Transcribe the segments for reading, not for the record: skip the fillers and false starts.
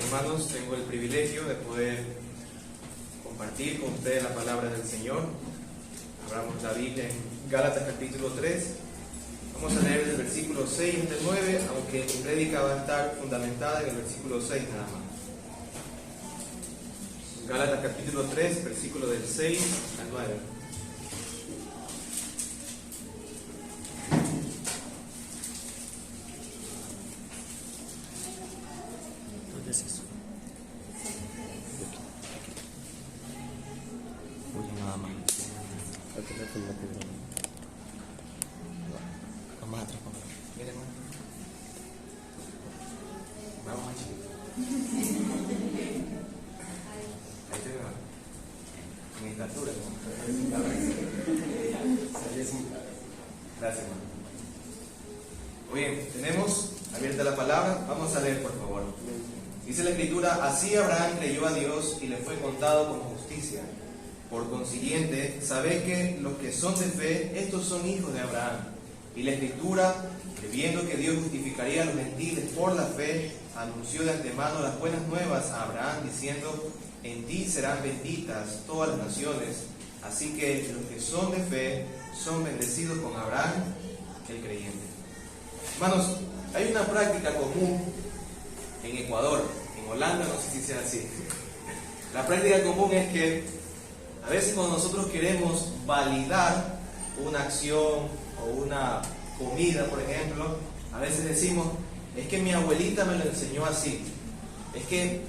hermanos, tengo el privilegio de poder compartir con ustedes la palabra del Señor. Abramos la Biblia en Gálatas capítulo 3. Vamos a leer del versículo 6 hasta el 9, aunque mi prédica va a estar fundamentada en el versículo 6 nada más. Gálatas capítulo 3, versículo del 6 al 9. Gracias, hermano. Muy bien, tenemos abierta la palabra. Vamos a leer, por favor. Dice la Escritura: así Abraham creyó a Dios y le fue contado como justicia. Por consiguiente, sabed que los que son de fe, estos son hijos de Abraham. Y la Escritura, viendo que Dios justificaría a los gentiles por la fe, anunció de antemano las buenas nuevas a Abraham, diciendo: en ti serán benditas todas las naciones. Así que los que son de fe son bendecidos con Abraham, el creyente. Hermanos, hay una práctica común en Ecuador, en Holanda no sé si sea así. La práctica común es que a veces cuando nosotros queremos validar una acción o una comida, por ejemplo, a veces decimos: es que mi abuelita me lo enseñó así, es que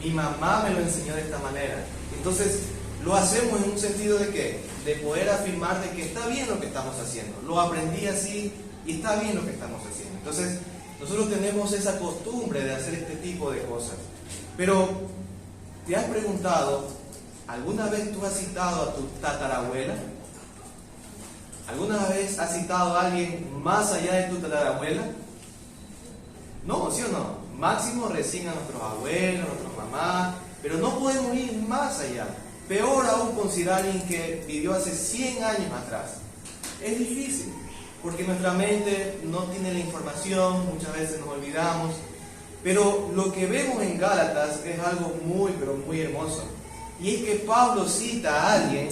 mi mamá me lo enseñó de esta manera. Entonces lo hacemos en un sentido de ¿qué? De poder afirmar de que está bien lo que estamos haciendo. Lo aprendí así y está bien lo que estamos haciendo. Entonces nosotros tenemos esa costumbre de hacer este tipo de cosas. Pero ¿te has preguntado, alguna vez tú has citado a tu tatarabuela? ¿Alguna vez has citado a alguien más allá de tu tatarabuela? No, ¿sí o no? Máximo recién a nuestros abuelos, a nuestras mamás, pero no podemos ir más allá. Peor aún considerar a alguien que vivió hace 100 años atrás. Es difícil, porque nuestra mente no tiene la información, muchas veces nos olvidamos. Pero lo que vemos en Gálatas es algo muy, pero muy hermoso. Y es que Pablo cita a alguien,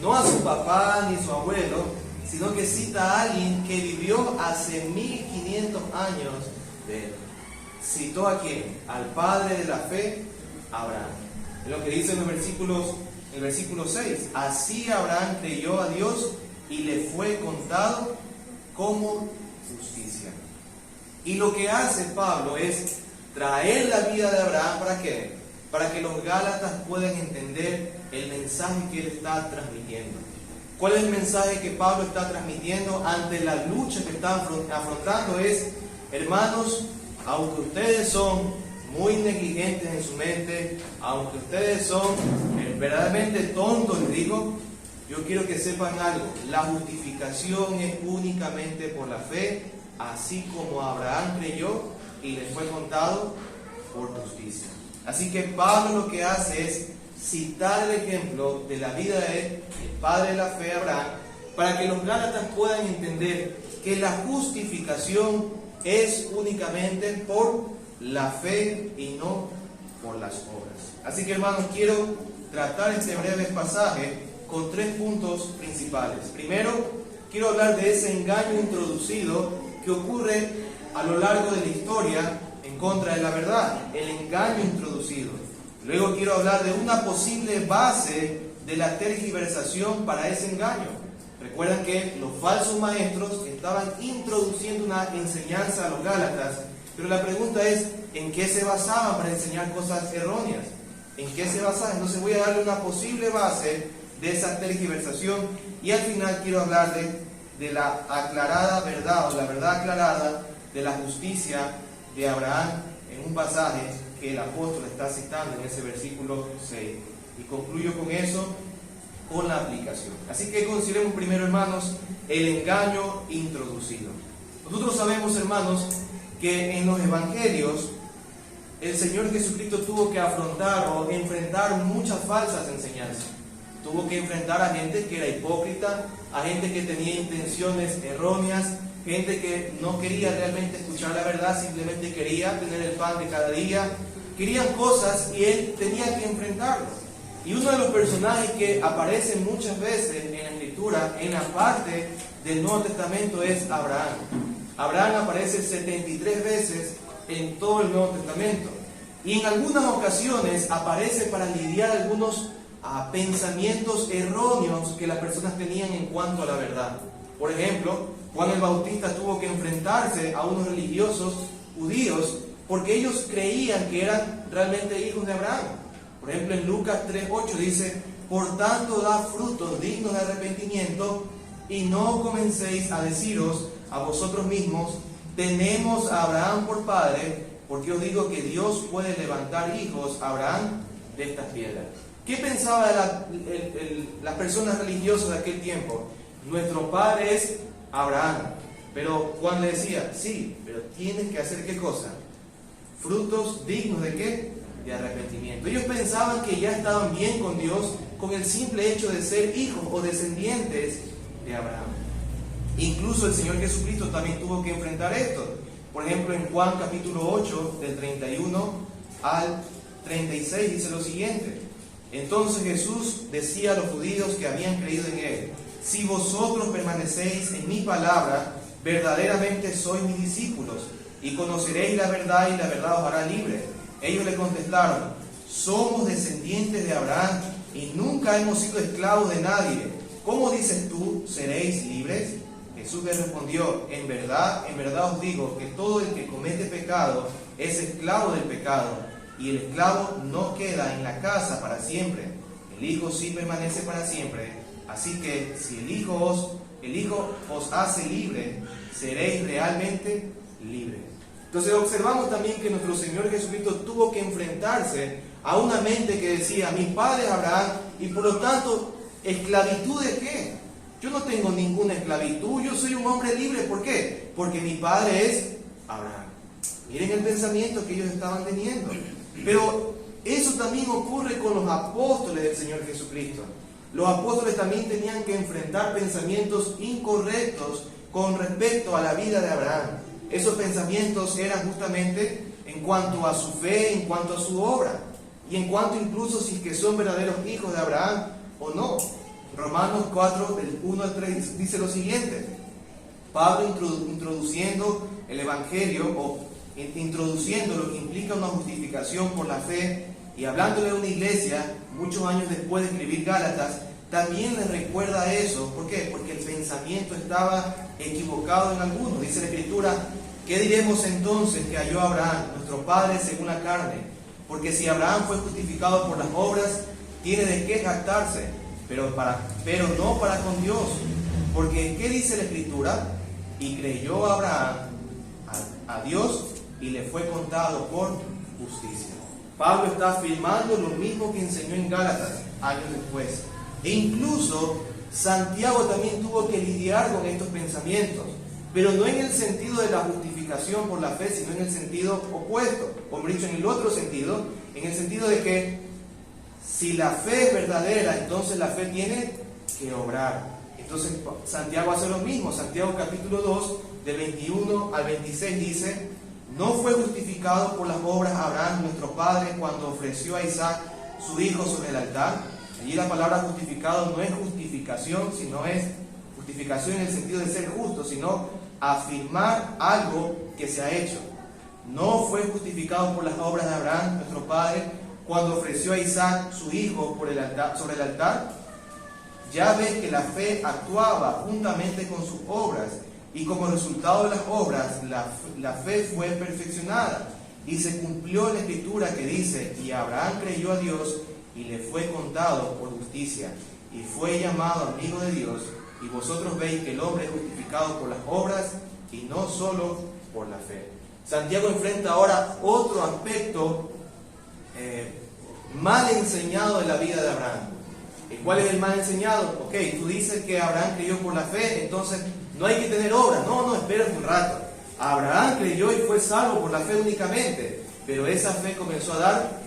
no a su papá ni su abuelo, sino que cita a alguien que vivió hace 1500 años de él. ¿Citó a quién? Al padre de la fe, Abraham. Es lo que dice en el versículo 6. Así Abraham creyó a Dios y le fue contado como justicia. Y lo que hace Pablo es traer la vida de Abraham, ¿para qué? Para que los gálatas puedan entender el mensaje que él está transmitiendo. ¿Cuál es el mensaje que Pablo está transmitiendo ante la lucha que está afrontando? Es: hermanos, aunque ustedes son muy negligentes en su mente, aunque ustedes son verdaderamente tontos, les digo, yo quiero que sepan algo: la justificación es únicamente por la fe, así como Abraham creyó y le fue contado por justicia. Así que Pablo lo que hace es citar el ejemplo de la vida del padre de la fe, Abraham, para que los gálatas puedan entender que la justificación es únicamente por la fe y no por las obras. Así que, hermanos, quiero tratar este breve pasaje con 3 puntos principales. Primero, quiero hablar de ese engaño introducido que ocurre a lo largo de la historia en contra de la verdad, el engaño introducido. Luego quiero hablar de una posible base de la tergiversación para ese engaño. Recuerdan que los falsos maestros estaban introduciendo una enseñanza a los gálatas, pero la pregunta es: ¿en qué se basaban para enseñar cosas erróneas? ¿En qué se basaban? Entonces voy a darle una posible base de esa tergiversación, y al final quiero hablar de la aclarada verdad, o la verdad aclarada de la justicia de Abraham en un pasaje que el apóstol está citando en ese versículo 6. Y concluyo con eso, con la aplicación. Así que consideremos primero, hermanos, el engaño introducido. Nosotros sabemos, hermanos, que en los evangelios el Señor Jesucristo tuvo que afrontar o enfrentar muchas falsas enseñanzas. Tuvo que enfrentar a gente que era hipócrita, a gente que tenía intenciones erróneas, gente que no quería realmente escuchar la verdad, simplemente quería tener el pan de cada día. querían cosas y él tenía que enfrentarlas. Y uno de los personajes que aparece muchas veces en la Escritura, en la parte del Nuevo Testamento, es Abraham. Abraham aparece 73 veces en todo el Nuevo Testamento. Y en algunas ocasiones aparece para lidiar algunos pensamientos erróneos que las personas tenían en cuanto a la verdad. Por ejemplo, Juan el Bautista tuvo que enfrentarse a unos religiosos judíos porque ellos creían que eran realmente hijos de Abraham. Por ejemplo, en Lucas 3:8 dice: por tanto, da frutos dignos de arrepentimiento, y no comencéis a deciros a vosotros mismos: tenemos a Abraham por padre, porque os digo que Dios puede levantar hijos a Abraham de estas piedras. ¿Qué pensaban las personas religiosas de aquel tiempo? Nuestro padre es Abraham. Pero Juan le decía: sí, pero tienes que hacer ¿qué cosa? Frutos dignos ¿de qué? De arrepentimiento. Ellos pensaban que ya estaban bien con Dios con el simple hecho de ser hijos o descendientes de Abraham. Incluso el Señor Jesucristo también tuvo que enfrentar esto. Por ejemplo, en Juan capítulo 8, del 31 al 36, dice lo siguiente: entonces Jesús decía a los judíos que habían creído en él: si vosotros permanecéis en mi palabra, verdaderamente sois mis discípulos, y conoceréis la verdad, y la verdad os hará libres. Ellos le contestaron: somos descendientes de Abraham, y nunca hemos sido esclavos de nadie. ¿Cómo dices tú, seréis libres? Jesús les respondió: en verdad os digo que todo el que comete pecado es esclavo del pecado, y el esclavo no queda en la casa para siempre. El Hijo sí permanece para siempre. Así que si el Hijo os hace libre, seréis realmente libres. Entonces observamos también que nuestro Señor Jesucristo tuvo que enfrentarse a una mente que decía: mi padre es Abraham, y por lo tanto, ¿esclavitud de qué? Yo no tengo ninguna esclavitud, yo soy un hombre libre. ¿Por qué? Porque mi padre es Abraham. Miren el pensamiento que ellos estaban teniendo. Pero eso también ocurre con los apóstoles del Señor Jesucristo. Los apóstoles también tenían que enfrentar pensamientos incorrectos con respecto a la vida de Abraham. Esos pensamientos eran justamente en cuanto a su fe, en cuanto a su obra, y en cuanto incluso si es que son verdaderos hijos de Abraham o no. Romanos 4, del 1 al 3 dice lo siguiente: Pablo introduciendo el Evangelio, o introduciendo lo que implica una justificación por la fe, y hablándole a una iglesia muchos años después de escribir Gálatas, también les recuerda eso. ¿Por qué? Porque el pensamiento estaba equivocado en algunos. Dice la Escritura: ¿qué diremos entonces que halló Abraham, nuestro padre según la carne? Porque si Abraham fue justificado por las obras, tiene de qué jactarse, pero no para con Dios. Porque ¿qué dice la Escritura? Y creyó Abraham a Dios, y le fue contado por justicia. Pablo está afirmando lo mismo que enseñó en Gálatas años después. E incluso Santiago también tuvo que lidiar con estos pensamientos, pero no en el sentido de la justificación por la fe, sino en el sentido opuesto, o mejor dicho, en el otro sentido, en el sentido de que si la fe es verdadera, entonces la fe tiene que obrar. Entonces Santiago hace lo mismo. Santiago capítulo 2, del 21 al 26 dice: no fue justificado por las obras Abraham nuestro padre cuando ofreció a Isaac su hijo sobre el altar. Allí la palabra justificado no es justificación, sino es justificación en el sentido de ser justo, sino afirmar algo que se ha hecho. No fue justificado por las obras de Abraham nuestro padre cuando ofreció a Isaac su hijo sobre el altar. Ya ves que la fe actuaba juntamente con sus obras, y como resultado de las obras, la fe fue perfeccionada, y se cumplió la Escritura que dice: y Abraham creyó a Dios, y le fue contado por justicia, y fue llamado amigo de Dios. Y vosotros veis que el hombre es justificado por las obras, y no solo por la fe. Santiago enfrenta ahora otro aspecto mal enseñado de la vida de Abraham. ¿Cuál es el mal enseñado? Ok, tú dices que Abraham creyó por la fe, entonces no hay que tener obras. No, espérate un rato. Abraham creyó y fue salvo por la fe únicamente, pero esa fe comenzó a dar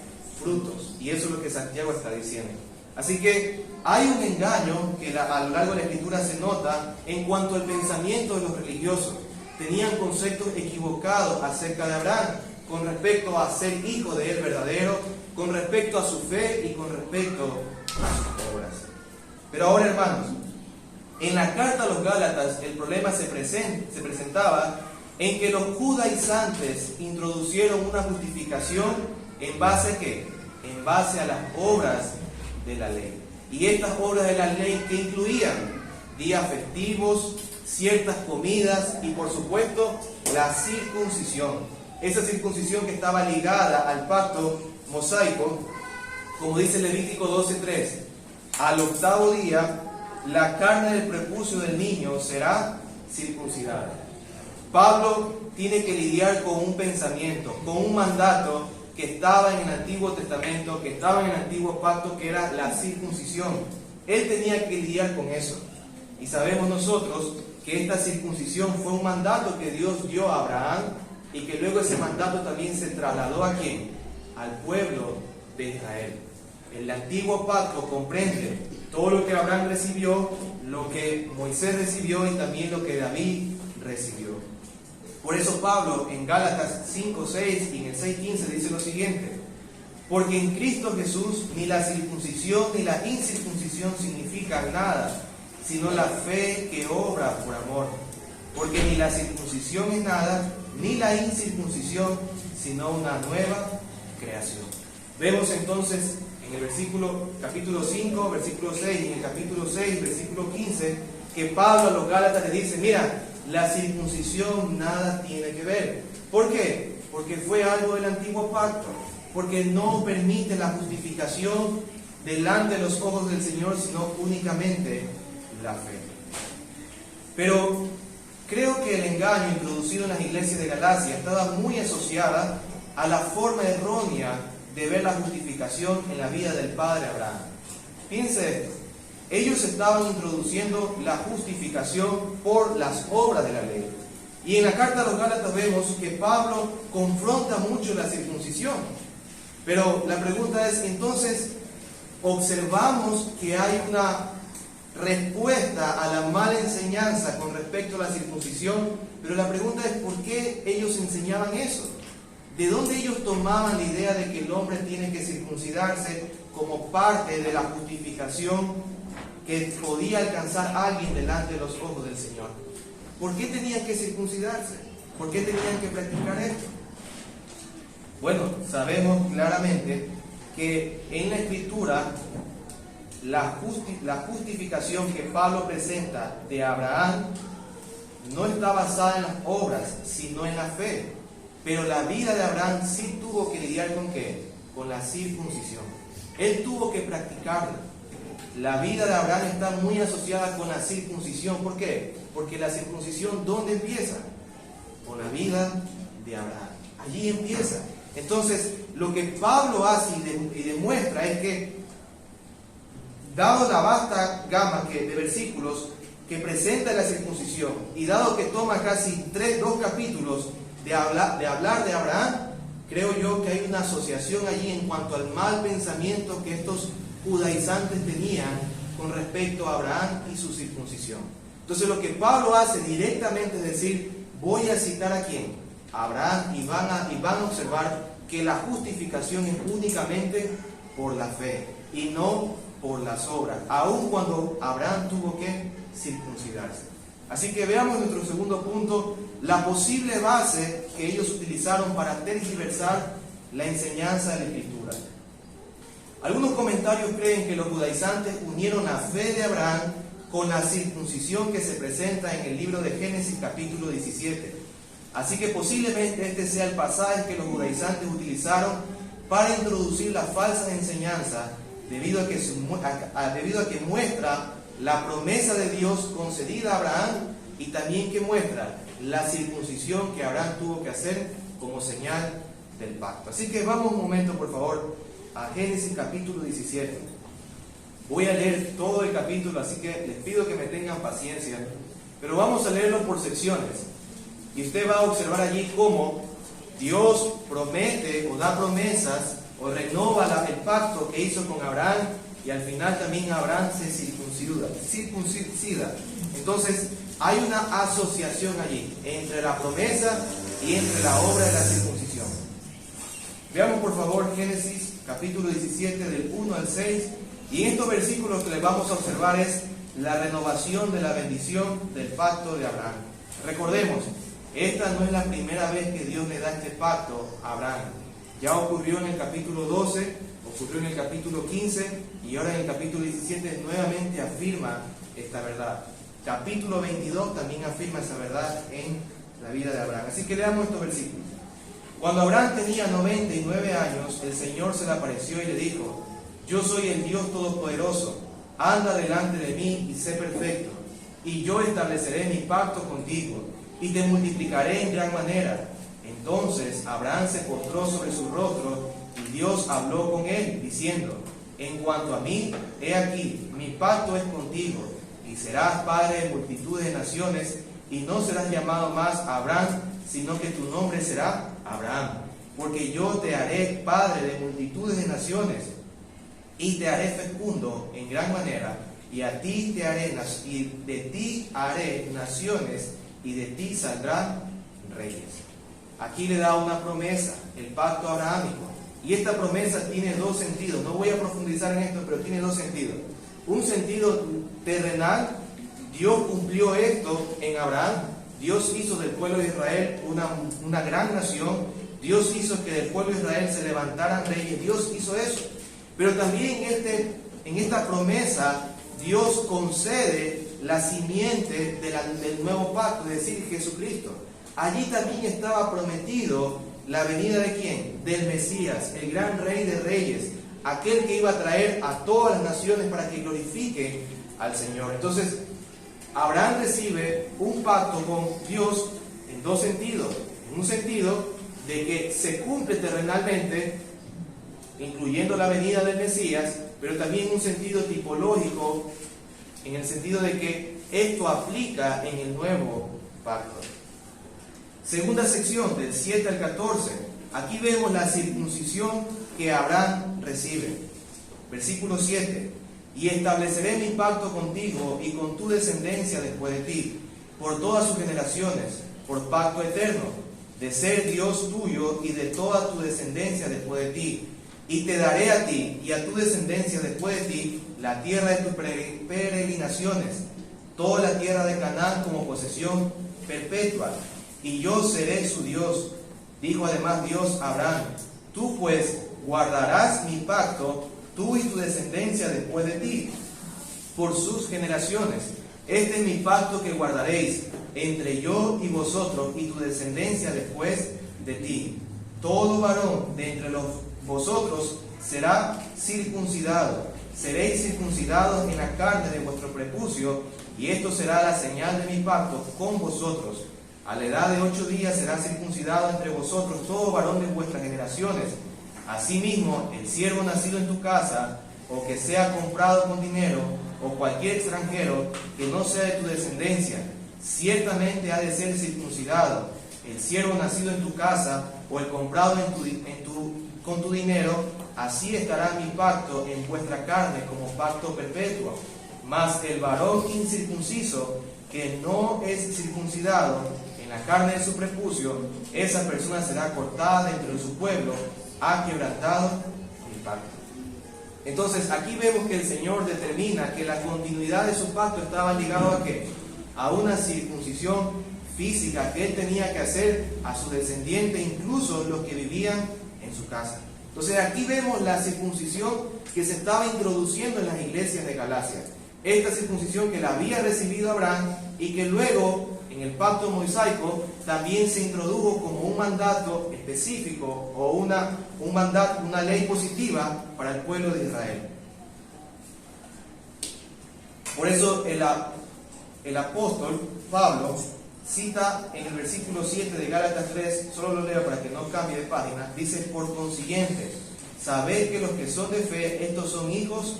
frutos, y eso es lo que Santiago está diciendo. Así que hay un engaño que a lo largo de la Escritura se nota en cuanto al pensamiento de los religiosos. Tenían conceptos equivocados acerca de Abraham, con respecto a ser hijo de Él verdadero, con respecto a su fe y con respecto a sus obras. Pero ahora, hermanos, en la carta a los Gálatas el problema se presentaba en que los judaizantes introducieron una justificación en base a ¿qué? En base a las obras de la ley. Y estas obras de la ley que incluían días festivos, ciertas comidas y por supuesto la circuncisión. Esa circuncisión que estaba ligada al pacto mosaico, como dice Levítico 12:3, al octavo día la carne del prepucio del niño será circuncidada. Pablo tiene que lidiar con un pensamiento, con un mandato que estaba en el Antiguo Testamento, que estaba en el Antiguo Pacto, que era la circuncisión. Él tenía que lidiar con eso. Y sabemos nosotros que esta circuncisión fue un mandato que Dios dio a Abraham y que luego ese mandato también se trasladó ¿a quién? Al pueblo de Israel. El Antiguo Pacto comprende todo lo que Abraham recibió, lo que Moisés recibió y también lo que David recibió. Por eso Pablo en Gálatas 5:6 y en el 6:15 dice lo siguiente: porque en Cristo Jesús ni la circuncisión ni la incircuncisión significan nada, sino la fe que obra por amor. Porque ni la circuncisión es nada, ni la incircuncisión, sino una nueva creación. Vemos entonces en el capítulo 5, versículo 6, y en el capítulo 6, versículo 15, que Pablo a los Gálatas le dice: mira, la circuncisión nada tiene que ver. ¿Por qué? Porque fue algo del Antiguo Pacto, porque no permite la justificación delante de los ojos del Señor, sino únicamente la fe. Pero creo que el engaño introducido en las iglesias de Galacia estaba muy asociada a la forma errónea de ver la justificación en la vida del padre Abraham. Piense esto: ellos estaban introduciendo la justificación por las obras de la ley. Y en la carta a los Gálatas vemos que Pablo confronta mucho la circuncisión. Pero la pregunta es, entonces, observamos que hay una respuesta a la mala enseñanza con respecto a la circuncisión, pero la pregunta es, ¿por qué ellos enseñaban eso? ¿De dónde ellos tomaban la idea de que el hombre tiene que circuncidarse como parte de la justificación que podía alcanzar a alguien delante de los ojos del Señor? ¿Por qué tenían que circuncidarse? ¿Por qué tenían que practicar esto? Bueno, sabemos claramente que en la Escritura la justificación que Pablo presenta de Abraham no está basada en las obras, sino en la fe. Pero la vida de Abraham sí tuvo que lidiar ¿con qué? Con la circuncisión. Él tuvo que practicarla. La vida de Abraham está muy asociada con la circuncisión. ¿Por qué? Porque la circuncisión, ¿dónde empieza? Con la vida de Abraham. Allí empieza. Entonces, lo que Pablo hace y demuestra es que, dado la vasta gama de versículos que presenta la circuncisión, y dado que toma casi 2 capítulos de hablar de Abraham, creo yo que hay una asociación allí en cuanto al mal pensamiento que estos judaizantes tenían con respecto a Abraham y su circuncisión. Entonces lo que Pablo hace directamente es decir: voy a citar ¿a quién? A Abraham, y van a observar que la justificación es únicamente por la fe y no por las obras, aun cuando Abraham tuvo que circuncidarse. Así que veamos nuestro segundo punto, la posible base que ellos utilizaron para tergiversar la enseñanza de la Escritura. Algunos comentarios creen que los judaizantes unieron la fe de Abraham con la circuncisión que se presenta en el libro de Génesis capítulo 17. Así que posiblemente este sea el pasaje que los judaizantes utilizaron para introducir la falsa enseñanza, debido a que muestra la promesa de Dios concedida a Abraham y también que muestra la circuncisión que Abraham tuvo que hacer como señal del pacto. Así que vamos un momento, por favor, a Génesis capítulo 17. Voy a leer todo el capítulo, así que les pido que me tengan paciencia, pero vamos a leerlo por secciones. Y usted va a observar allí cómo Dios promete o da promesas o renova el pacto que hizo con Abraham, y al final también Abraham se circuncida. Entonces hay una asociación allí entre la promesa y entre la obra de la circuncisión. Veamos por favor Génesis capítulo 17 del 1 al 6. Y en estos versículos que les vamos a observar es la renovación de la bendición del pacto de Abraham. Recordemos, esta no es la primera vez que Dios le da este pacto a Abraham. Ya ocurrió en el capítulo 12, ocurrió en el capítulo 15 y ahora en el capítulo 17 nuevamente afirma esta verdad. Capítulo 22 también afirma esa verdad en la vida de Abraham. Así que leamos estos versículos. Cuando Abraham tenía 99 años, el Señor se le apareció y le dijo: yo soy el Dios Todopoderoso, anda delante de mí y sé perfecto, y yo estableceré mi pacto contigo, y te multiplicaré en gran manera. Entonces Abraham se postró sobre su rostro, y Dios habló con él, diciendo: en cuanto a mí, he aquí, mi pacto es contigo, y serás padre de multitudes de naciones, y no serás llamado más Abraham, sino que tu nombre será Abraham, porque yo te haré padre de multitudes de naciones, y te haré fecundo en gran manera, y a ti te haré, y de ti haré naciones, y de ti saldrán reyes. Aquí le da una promesa, el pacto abrahámico, y esta promesa tiene dos sentidos. No voy a profundizar en esto, pero tiene dos sentidos. Un sentido terrenal, Dios cumplió esto en Abraham. Dios hizo del pueblo de Israel una gran nación. Dios hizo que del pueblo de Israel se levantaran reyes. Dios hizo eso. Pero también en esta promesa, Dios concede la simiente del nuevo pacto, es decir, Jesucristo. Allí también estaba prometido la venida ¿de quién? Del Mesías, el gran Rey de Reyes, aquel que iba a traer a todas las naciones para que glorifiquen al Señor. Entonces, Abraham recibe un pacto con Dios en dos sentidos. En un sentido de que se cumple terrenalmente, incluyendo la venida del Mesías, pero también un sentido tipológico, en el sentido de que esto aplica en el nuevo pacto. Segunda sección, del 7 al 14. Aquí vemos la circuncisión que Abraham recibe. Versículo 7. Y estableceré mi pacto contigo y con tu descendencia después de ti, por todas sus generaciones, por pacto eterno, de ser Dios tuyo y de toda tu descendencia después de ti. Y te daré a ti y a tu descendencia después de ti la tierra de tus peregrinaciones, toda la tierra de Canaán como posesión perpetua, y yo seré su Dios. Dijo además Dios a Abraham: tú pues guardarás mi pacto, tú y tu descendencia después de ti, por sus generaciones. Este es mi pacto que guardaréis entre yo y vosotros y tu descendencia después de ti. Todo varón de entre vosotros será circuncidado. Seréis circuncidados en la carne de vuestro prepucio, y esto será la señal de mi pacto con vosotros. A la edad de 8 días será circuncidado entre vosotros todo varón de vuestras generaciones. Asimismo, el siervo nacido en tu casa, o que sea comprado con dinero, o cualquier extranjero que no sea de tu descendencia, ciertamente ha de ser circuncidado. El siervo nacido en tu casa, o el comprado con tu dinero, así estará mi pacto en vuestra carne como pacto perpetuo. Mas el varón incircunciso, que no es circuncidado en la carne de su prepucio, esa persona será cortada dentro de su pueblo, ha quebrantado mi pacto. Entonces aquí vemos que el Señor determina que la continuidad de su pacto estaba ligado ¿a qué? A una circuncisión física que él tenía que hacer a su descendiente, incluso los que vivían en su casa. Entonces aquí vemos la circuncisión que se estaba introduciendo en las iglesias de Galacia. Esta circuncisión que la había recibido Abraham y que luego en el pacto mosaico también se introdujo como un mandato específico o una ley positiva para el pueblo de Israel. Por eso el apóstol Pablo cita en el versículo 7 de Gálatas 3, solo lo leo para que no cambie de página, dice: por consiguiente, sabed que los que son de fe, estos son hijos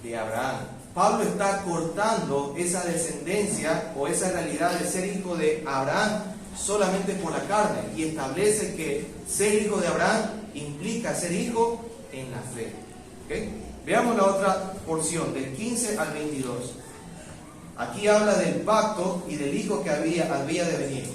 de Abraham. Pablo está cortando esa descendencia o esa realidad de ser hijo de Abraham solamente por la carne, y establece que ser hijo de Abraham implica ser hijo en la fe. ¿Okay? Veamos la otra porción, del 15 al 22. Aquí habla del pacto y del hijo que había de venir.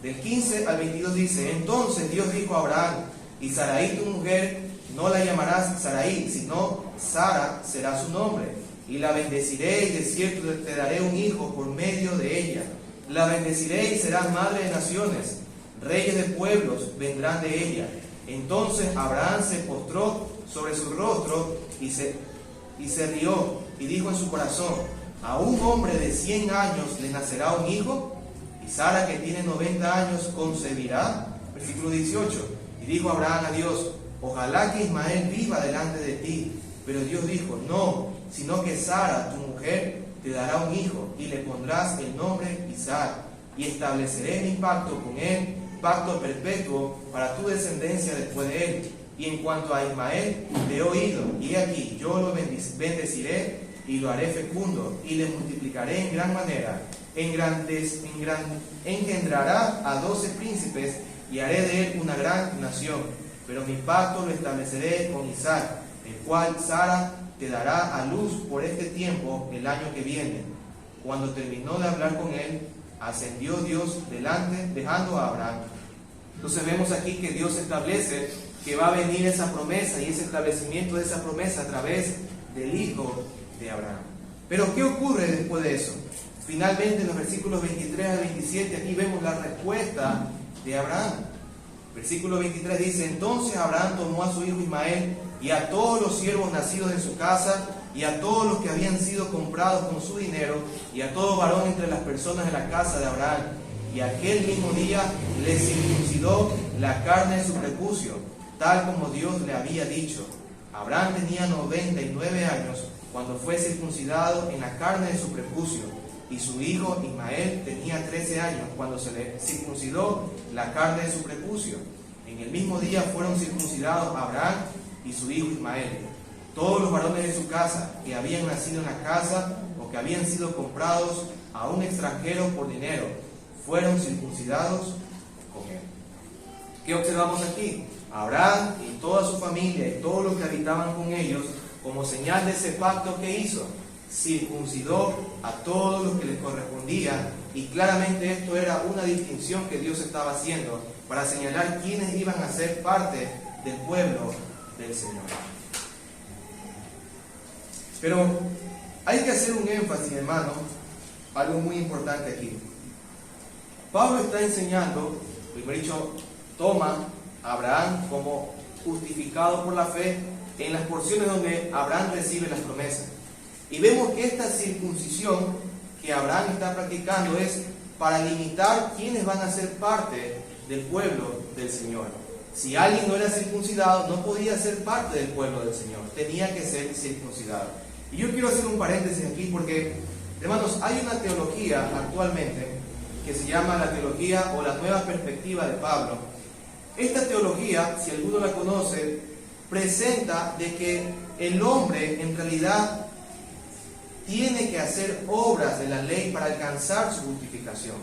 Del 15 al 22 dice: entonces Dios dijo a Abraham: y Sarai tu mujer no la llamarás Sarai, sino Sara será su nombre, y la bendeciré y de cierto te daré un hijo por medio de ella. La bendeciré y será madre de naciones, reyes de pueblos vendrán de ella. Entonces Abraham se postró sobre su rostro y se rió y dijo en su corazón: ¿a un hombre de 100 años le nacerá un hijo? Y Sara, que tiene 90 años, concebirá. Versículo 18. Y dijo Abraham a Dios: ojalá que Ismael viva delante de ti. Pero Dios dijo: no, sino que Sara, tu mujer, te dará un hijo, y le pondrás el nombre Isaac, y estableceré mi pacto con él, pacto perpetuo para tu descendencia después de él. Y en cuanto a Ismael, te he oído, y he aquí, yo lo bendeciré y lo haré fecundo, y le multiplicaré en gran manera. Engendrará a 12 príncipes, y haré de él una gran nación. Pero mi pacto lo estableceré con Isaac, el cual Sara te dará a luz por este tiempo el año que viene. Cuando terminó de hablar con él, ascendió Dios delante, dejando a Abraham. Entonces vemos aquí que Dios establece que va a venir esa promesa, y ese establecimiento de esa promesa a través del hijo de Abraham. Pero ¿qué ocurre después de eso? Finalmente, en los versículos 23 al 27, aquí vemos la respuesta de Abraham. Versículo 23 dice: entonces Abraham tomó a su hijo Ismael y a todos los siervos nacidos en su casa, y a todos los que habían sido comprados con su dinero, y a todo varón entre las personas de la casa de Abraham, y aquel mismo día le circuncidó la carne de su prepucio, tal como Dios le había dicho. Abraham tenía 99 años cuando fue circuncidado en la carne de su prepucio, y su hijo Ismael tenía 13 años cuando se le circuncidó la carne de su prepucio. En el mismo día fueron circuncidados Abraham y su hijo Ismael. Todos los varones de su casa que habían nacido en la casa o que habían sido comprados a un extranjero por dinero fueron circuncidados con él. ¿Qué observamos aquí? Abraham y toda su familia y todos los que habitaban con ellos, como señal de ese pacto que hizo, circuncidó a todos los que les correspondía, y claramente esto era una distinción que Dios estaba haciendo para señalar quiénes iban a ser parte del pueblo del Señor. Pero hay que hacer un énfasis, hermano, algo muy importante aquí. Pablo está enseñando, primero dicho, toma a Abraham como justificado por la fe en las porciones donde Abraham recibe las promesas. Y vemos que esta circuncisión que Abraham está practicando es para limitar quiénes van a ser parte del pueblo del Señor. Si alguien no era circuncidado, no podía ser parte del pueblo del Señor, tenía que ser circuncidado. Y yo quiero hacer un paréntesis aquí porque, hermanos, hay una teología actualmente que se llama la teología o la nueva perspectiva de Pablo. Esta teología, si alguno la conoce, presenta de que el hombre en realidad tiene que hacer obras de la ley para alcanzar su justificación.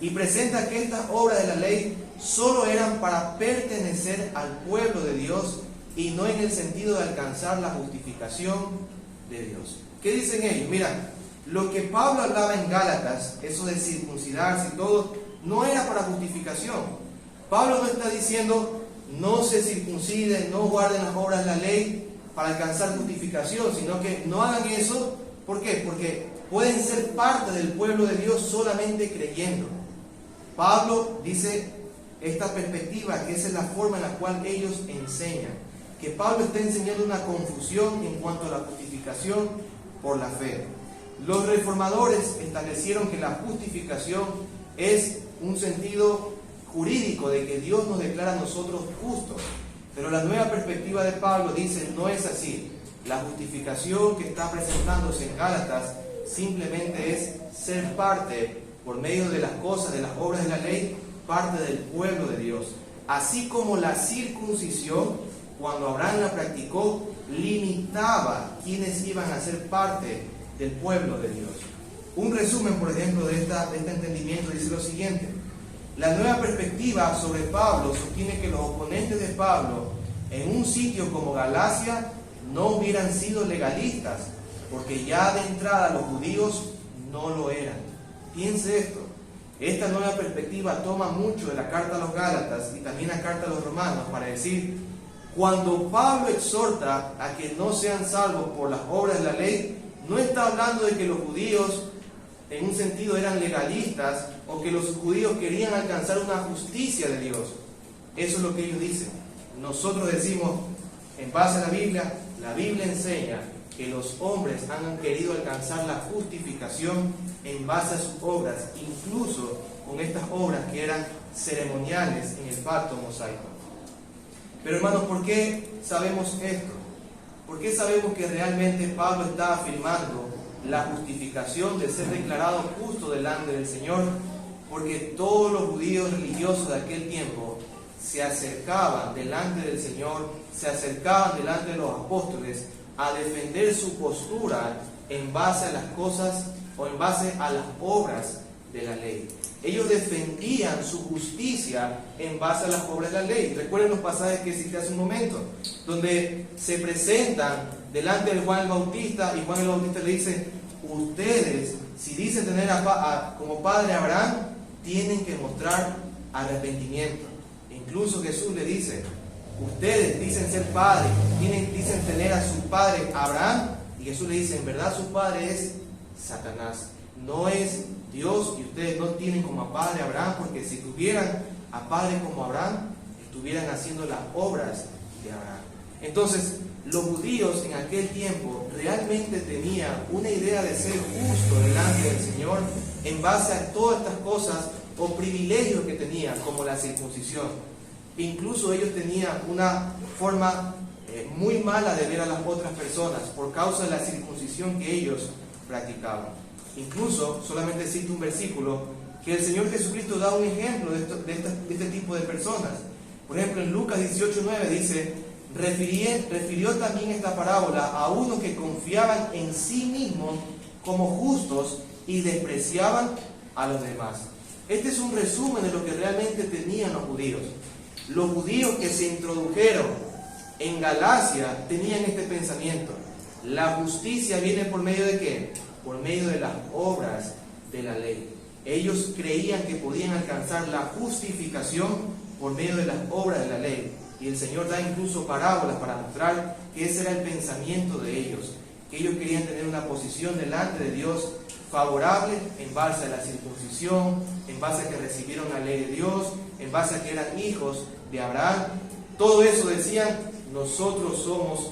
Y presenta que estas obras de la ley solo eran para pertenecer al pueblo de Dios y no en el sentido de alcanzar la justificación de Dios. ¿Qué dicen ellos? Mira, lo que Pablo hablaba en Gálatas, eso de circuncidarse y todo, no era para justificación. Pablo no está diciendo no se circunciden, no guarden las obras de la ley para alcanzar justificación, sino que no hagan eso. ¿Por qué? Porque pueden ser parte del pueblo de Dios solamente creyendo. Pablo dice esta perspectiva, que esa es la forma en la cual ellos enseñan, que Pablo está enseñando una confusión en cuanto a la justificación por la fe. Los reformadores establecieron que la justificación es un sentido jurídico de que Dios nos declara a nosotros justos, pero la nueva perspectiva de Pablo dice no es así. La justificación que está presentándose en Gálatas simplemente es ser parte, por medio de las cosas, de las obras de la ley, parte del pueblo de Dios. Así como la circuncisión, cuando Abraham la practicó, limitaba quienes iban a ser parte del pueblo de Dios. Un resumen, por ejemplo, de este entendimiento dice lo siguiente: la nueva perspectiva sobre Pablo sostiene que los oponentes de Pablo en un sitio como Galacia no hubieran sido legalistas, porque ya de entrada los judíos no lo eran. Piense esto: Esta nueva perspectiva toma mucho de la carta a los Gálatas y también la carta a los Romanos para decir, cuando Pablo exhorta a que no sean salvos por las obras de la ley, no está hablando de que los judíos en un sentido eran legalistas o que los judíos querían alcanzar una justicia de Dios. Eso es lo que ellos dicen. Nosotros decimos, en base a la Biblia enseña que los hombres han querido alcanzar la justificación en base a sus obras, incluso con estas obras que eran ceremoniales en el pacto mosaico. Pero hermanos, ¿por qué sabemos esto? ¿Por qué sabemos que realmente Pablo está afirmando la justificación de ser declarado justo delante del Señor? Porque todos los judíos religiosos de aquel tiempo se acercaban delante del Señor, se acercaban delante de los apóstoles a defender su postura en base a las cosas o en base a las obras de la ley. Ellos defendían su justicia en base a las obras de la ley. Recuerden los pasajes que cité hace un momento, donde se presentan delante de Juan el Bautista y Juan el Bautista le dice, ustedes, si dicen tener como padre a Abraham, tienen que mostrar arrepentimiento. Incluso Jesús le dice, ustedes dicen ser padres, dicen tener a su padre Abraham, y Jesús le dice, en verdad su padre es Satanás, no es Dios, y ustedes no tienen como a padre Abraham, porque si tuvieran a padre como Abraham, estuvieran haciendo las obras de Abraham. Entonces, los judíos en aquel tiempo realmente tenían una idea de ser justo delante del Señor en base a todas estas cosas o privilegios que tenían, como la circuncisión. Incluso ellos tenían una forma muy mala de ver a las otras personas por causa de la circuncisión que ellos practicaban. Incluso, solamente cito un versículo, que el Señor Jesucristo da un ejemplo de este tipo de personas. Por ejemplo, en Lucas 18:9 dice, refirió también esta parábola a unos que confiaban en sí mismos como justos y despreciaban a los demás. Este es un resumen de lo que realmente tenían los judíos. Los judíos que se introdujeron en Galacia tenían este pensamiento. La justicia viene por medio de ¿qué? Por medio de las obras de la ley. Ellos creían que podían alcanzar la justificación por medio de las obras de la ley. Y el Señor da incluso parábolas para mostrar que ese era el pensamiento de ellos. Que ellos querían tener una posición delante de Dios favorable en base a la circuncisión, en base a que recibieron la ley de Dios, en base a que eran hijos de Abraham. Todo eso decían, nosotros somos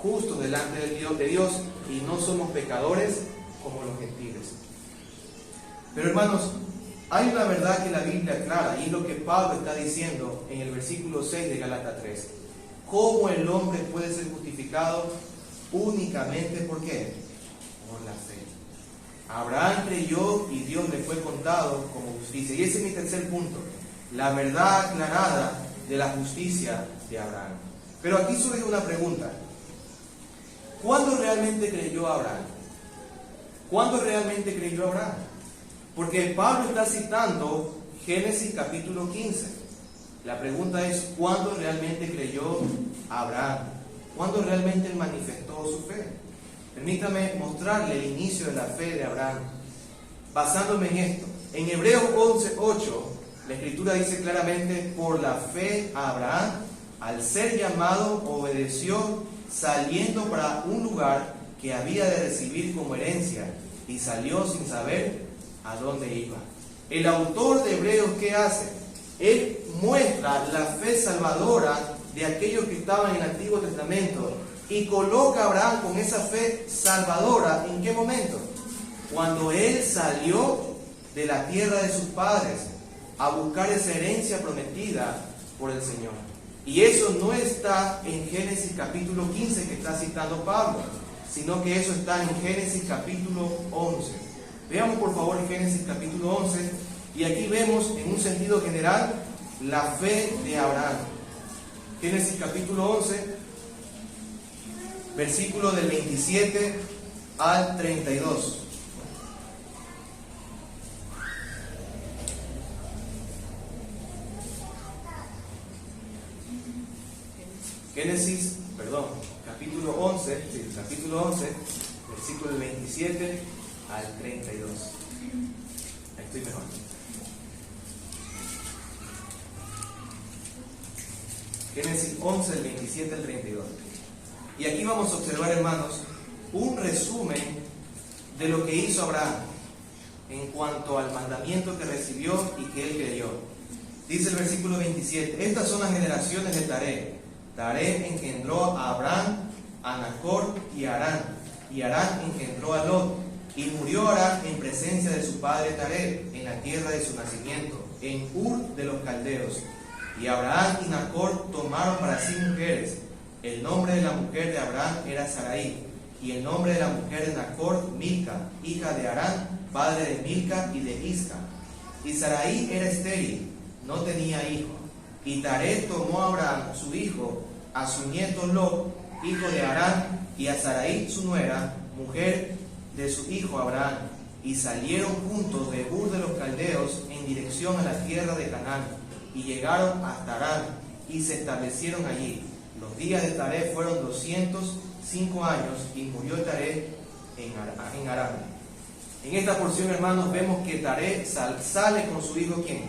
justos delante de Dios y no somos pecadores como los gentiles. Pero hermanos, hay una verdad que la Biblia aclara, y es lo que Pablo está diciendo en el versículo 6 de Gálatas 3. ¿Cómo el hombre puede ser justificado? Únicamente ¿por qué? Por la fe. Abraham creyó y Dios le fue contado como justicia. Y ese es mi tercer punto, la verdad aclarada de la justicia de Abraham. Pero aquí surge una pregunta. ¿Cuándo realmente creyó Abraham? ¿Cuándo realmente creyó Abraham? Porque Pablo está citando Génesis capítulo 15. La pregunta es, ¿cuándo realmente creyó Abraham? ¿Cuándo realmente él manifestó su fe? Permítame mostrarle el inicio de la fe de Abraham, basándome en esto. En Hebreos 11:8, la Escritura dice claramente, por la fe Abraham, al ser llamado, obedeció, saliendo para un lugar que había de recibir como herencia, y salió sin saber a dónde iba. El autor de Hebreos, ¿qué hace? Él muestra la fe salvadora de aquellos que estaban en el Antiguo Testamento y coloca a Abraham con esa fe salvadora. ¿En qué momento? Cuando él salió de la tierra de sus padres a buscar esa herencia prometida por el Señor. Y eso no está en Génesis capítulo 15 que está citando Pablo, sino que eso está en Génesis capítulo 11. Veamos por favor Génesis capítulo 11, y aquí vemos en un sentido general la fe de Abraham. Génesis capítulo 11, versículo del 27 al 32. Capítulo 11, versículo del 27 al 32. estoy mejor. Génesis 11, del 27 al 32. Y aquí vamos a observar, hermanos, un resumen de lo que hizo Abraham en cuanto al mandamiento que recibió y que él creyó. Dice el versículo 27, estas son las generaciones de Taré. Taré engendró a Abraham, a Nacor y a Harán. Y Harán engendró a Lot. Y murió Harán en presencia de su padre Taré, en la tierra de su nacimiento, en Ur de los Caldeos. Y Abraham y Nacor tomaron para sí mujeres. El nombre de la mujer de Abraham era Sarai, y el nombre de la mujer de Nacor, Milca, hija de Harán, padre de Milca y de Isca. Y Sarai era estéril, no tenía hijo. Y Taré tomó a Abraham, su hijo, a su nieto Lot, hijo de Harán, y a Sarai, su nuera, mujer de su hijo Abraham, y salieron juntos de Ur de los Caldeos en dirección a la tierra de Canaán, y llegaron hasta Harán, y se establecieron allí. Los días de Taré fueron 205 años, y murió Taré en Harán. En esta porción, hermanos, vemos que Taré sale con su hijo, ¿quién?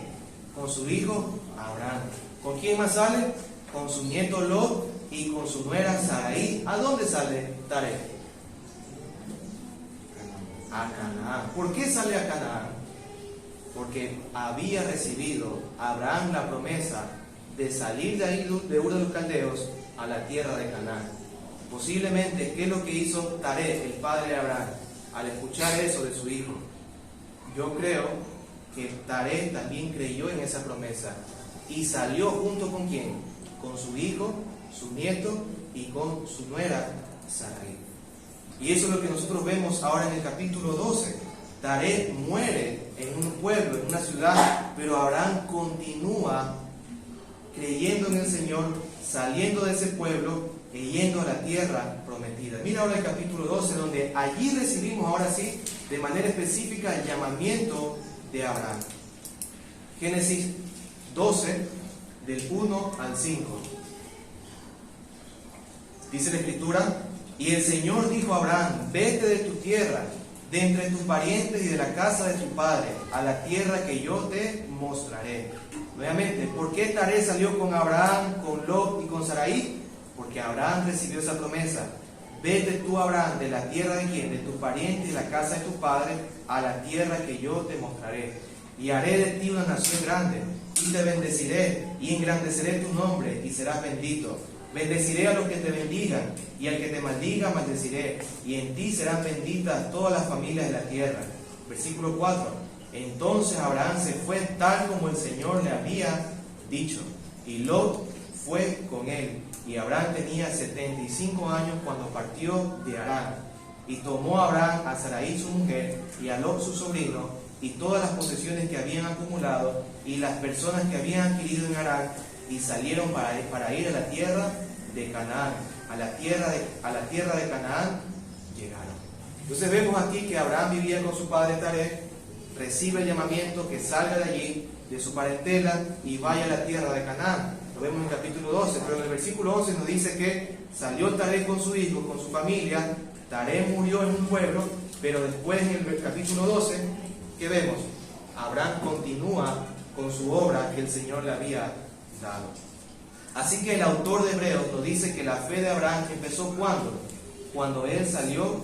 Con su hijo Abraham. ¿Con quién más sale? Con su nieto Lot y con su nuera Sarai. ¿A dónde sale Taré? A Canaán. ¿Por qué sale a Canaán? Porque había recibido Abraham la promesa de salir de ahí, de Ur de los Caldeos, a la tierra de Canaán. Posiblemente, ¿qué es lo que hizo Taré, el padre de Abraham, al escuchar eso de su hijo? Yo creo que Taré también creyó en esa promesa y salió junto con ¿quién? Con su hijo, su nieto y con su nuera Sarai. Y eso es lo que nosotros vemos ahora en el capítulo 12. Taré muere en un pueblo, en una ciudad, pero Abraham continúa creyendo en el Señor, saliendo de ese pueblo y yendo a la tierra prometida. Mira ahora el capítulo 12, donde allí recibimos ahora sí, de manera específica, el llamamiento de Abraham. Génesis 12, del 1 al 5. Dice la Escritura, y el Señor dijo a Abraham, vete de tu tierra, de entre tus parientes y de la casa de tu padre, a la tierra que yo te mostraré. Nuevamente, ¿por qué Taré salió con Abraham, con Lot y con Sarai? Porque Abraham recibió esa promesa. Vete tú, Abraham, de la tierra de quién, de tus parientes y de la casa de tu padre, a la tierra que yo te mostraré. Y haré de ti una nación grande, y te bendeciré, y engrandeceré tu nombre, y serás bendito. Bendeciré a los que te bendigan, y al que te maldiga, maldeciré, y en ti serán benditas todas las familias de la tierra. Versículo 4. Entonces Abraham se fue tal como el Señor le había dicho, y Lot fue con él. Y Abraham tenía 75 años cuando partió de Harán. Y tomó Abraham a Sarai su mujer, y a Lot su sobrino, y todas las posesiones que habían acumulado, y las personas que habían adquirido en Harán, y salieron para ir a la tierra de Canaán. A la tierra de Canaán llegaron. Entonces vemos aquí que Abraham vivía con su padre Taré, recibe el llamamiento que salga de allí, de su parentela, y vaya a la tierra de Canaán. Lo vemos en el capítulo 12, pero en el versículo 11 nos dice que salió Taré con su hijo, con su familia. Taré murió en un pueblo, pero después en el capítulo 12, ¿qué vemos? Abraham continúa con su obra que el Señor le había dado. Así que el autor de Hebreos nos dice que la fe de Abraham empezó ¿cuándo? Cuando él salió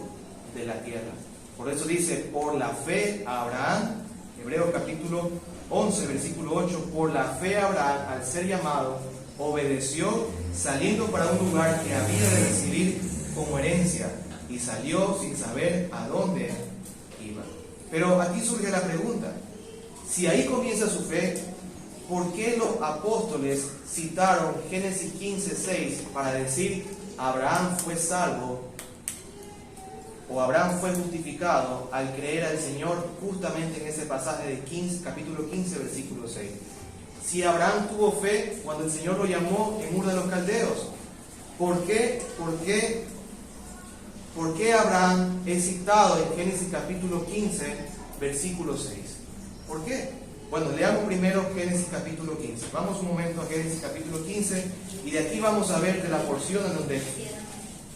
de la tierra. Por eso dice, por la fe a Abraham, Hebreos capítulo 11, versículo 8, por la fe Abraham, al ser llamado, obedeció, saliendo para un lugar que había de recibir como herencia, y salió sin saber a dónde iba. Pero aquí surge la pregunta, si ahí comienza su fe, ¿por qué los apóstoles citaron Génesis 15:6 para decir Abraham fue salvo o Abraham fue justificado al creer al Señor justamente en ese pasaje de capítulo 15, versículo 6? Si Abraham tuvo fe cuando el Señor lo llamó en Ur de los Caldeos, ¿por qué Abraham es citado en Génesis capítulo 15, versículo 6? ¿Por qué? Bueno, leamos primero Génesis capítulo 15. Vamos un momento a Génesis capítulo 15 y de aquí vamos a ver de la porción en donde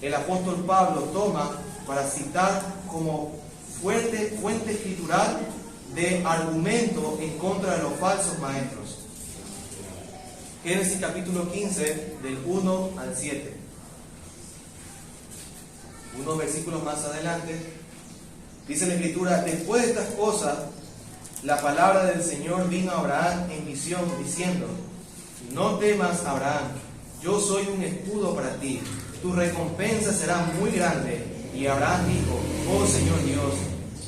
el apóstol Pablo toma para citar como fuente escritural de argumento en contra de los falsos maestros. Génesis capítulo 15, del 1 al 7. Unos versículos más adelante, dice la Escritura: después de estas cosas, la palabra del Señor vino a Abraham en visión, diciendo: no temas, Abraham, yo soy un escudo para ti, tu recompensa será muy grande. Y Abraham dijo: oh Señor Dios,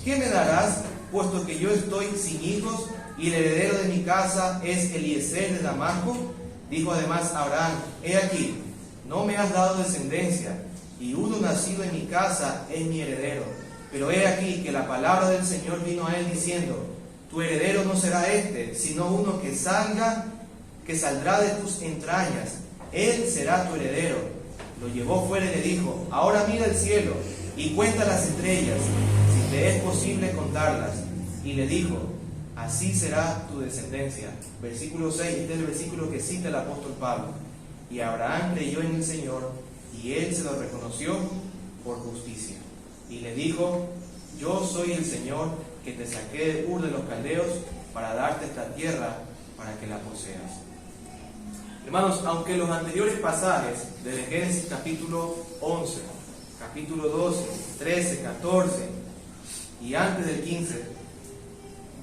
¿qué me darás, puesto que yo estoy sin hijos, y el heredero de mi casa es Eliezer de Damasco? Dijo además Abraham: he aquí, no me has dado descendencia, y uno nacido en mi casa es mi heredero. Pero he aquí que la palabra del Señor vino a él diciendo: tu heredero no será este, sino uno que saldrá de tus entrañas, él será tu heredero. Lo llevó fuera y le dijo: ahora mira el cielo y cuenta las estrellas, si te es posible contarlas. Y le dijo: así será tu descendencia. Versículo 6, este es el versículo que cita el apóstol Pablo. Y Abraham creyó en el Señor, y él se lo reconoció por justicia. Y le dijo: yo soy el Señor que te saqué de Ur de los Caldeos para darte esta tierra para que la poseas. Hermanos, aunque los anteriores pasajes desde Génesis capítulo 11, capítulo 12, 13, 14 y antes del 15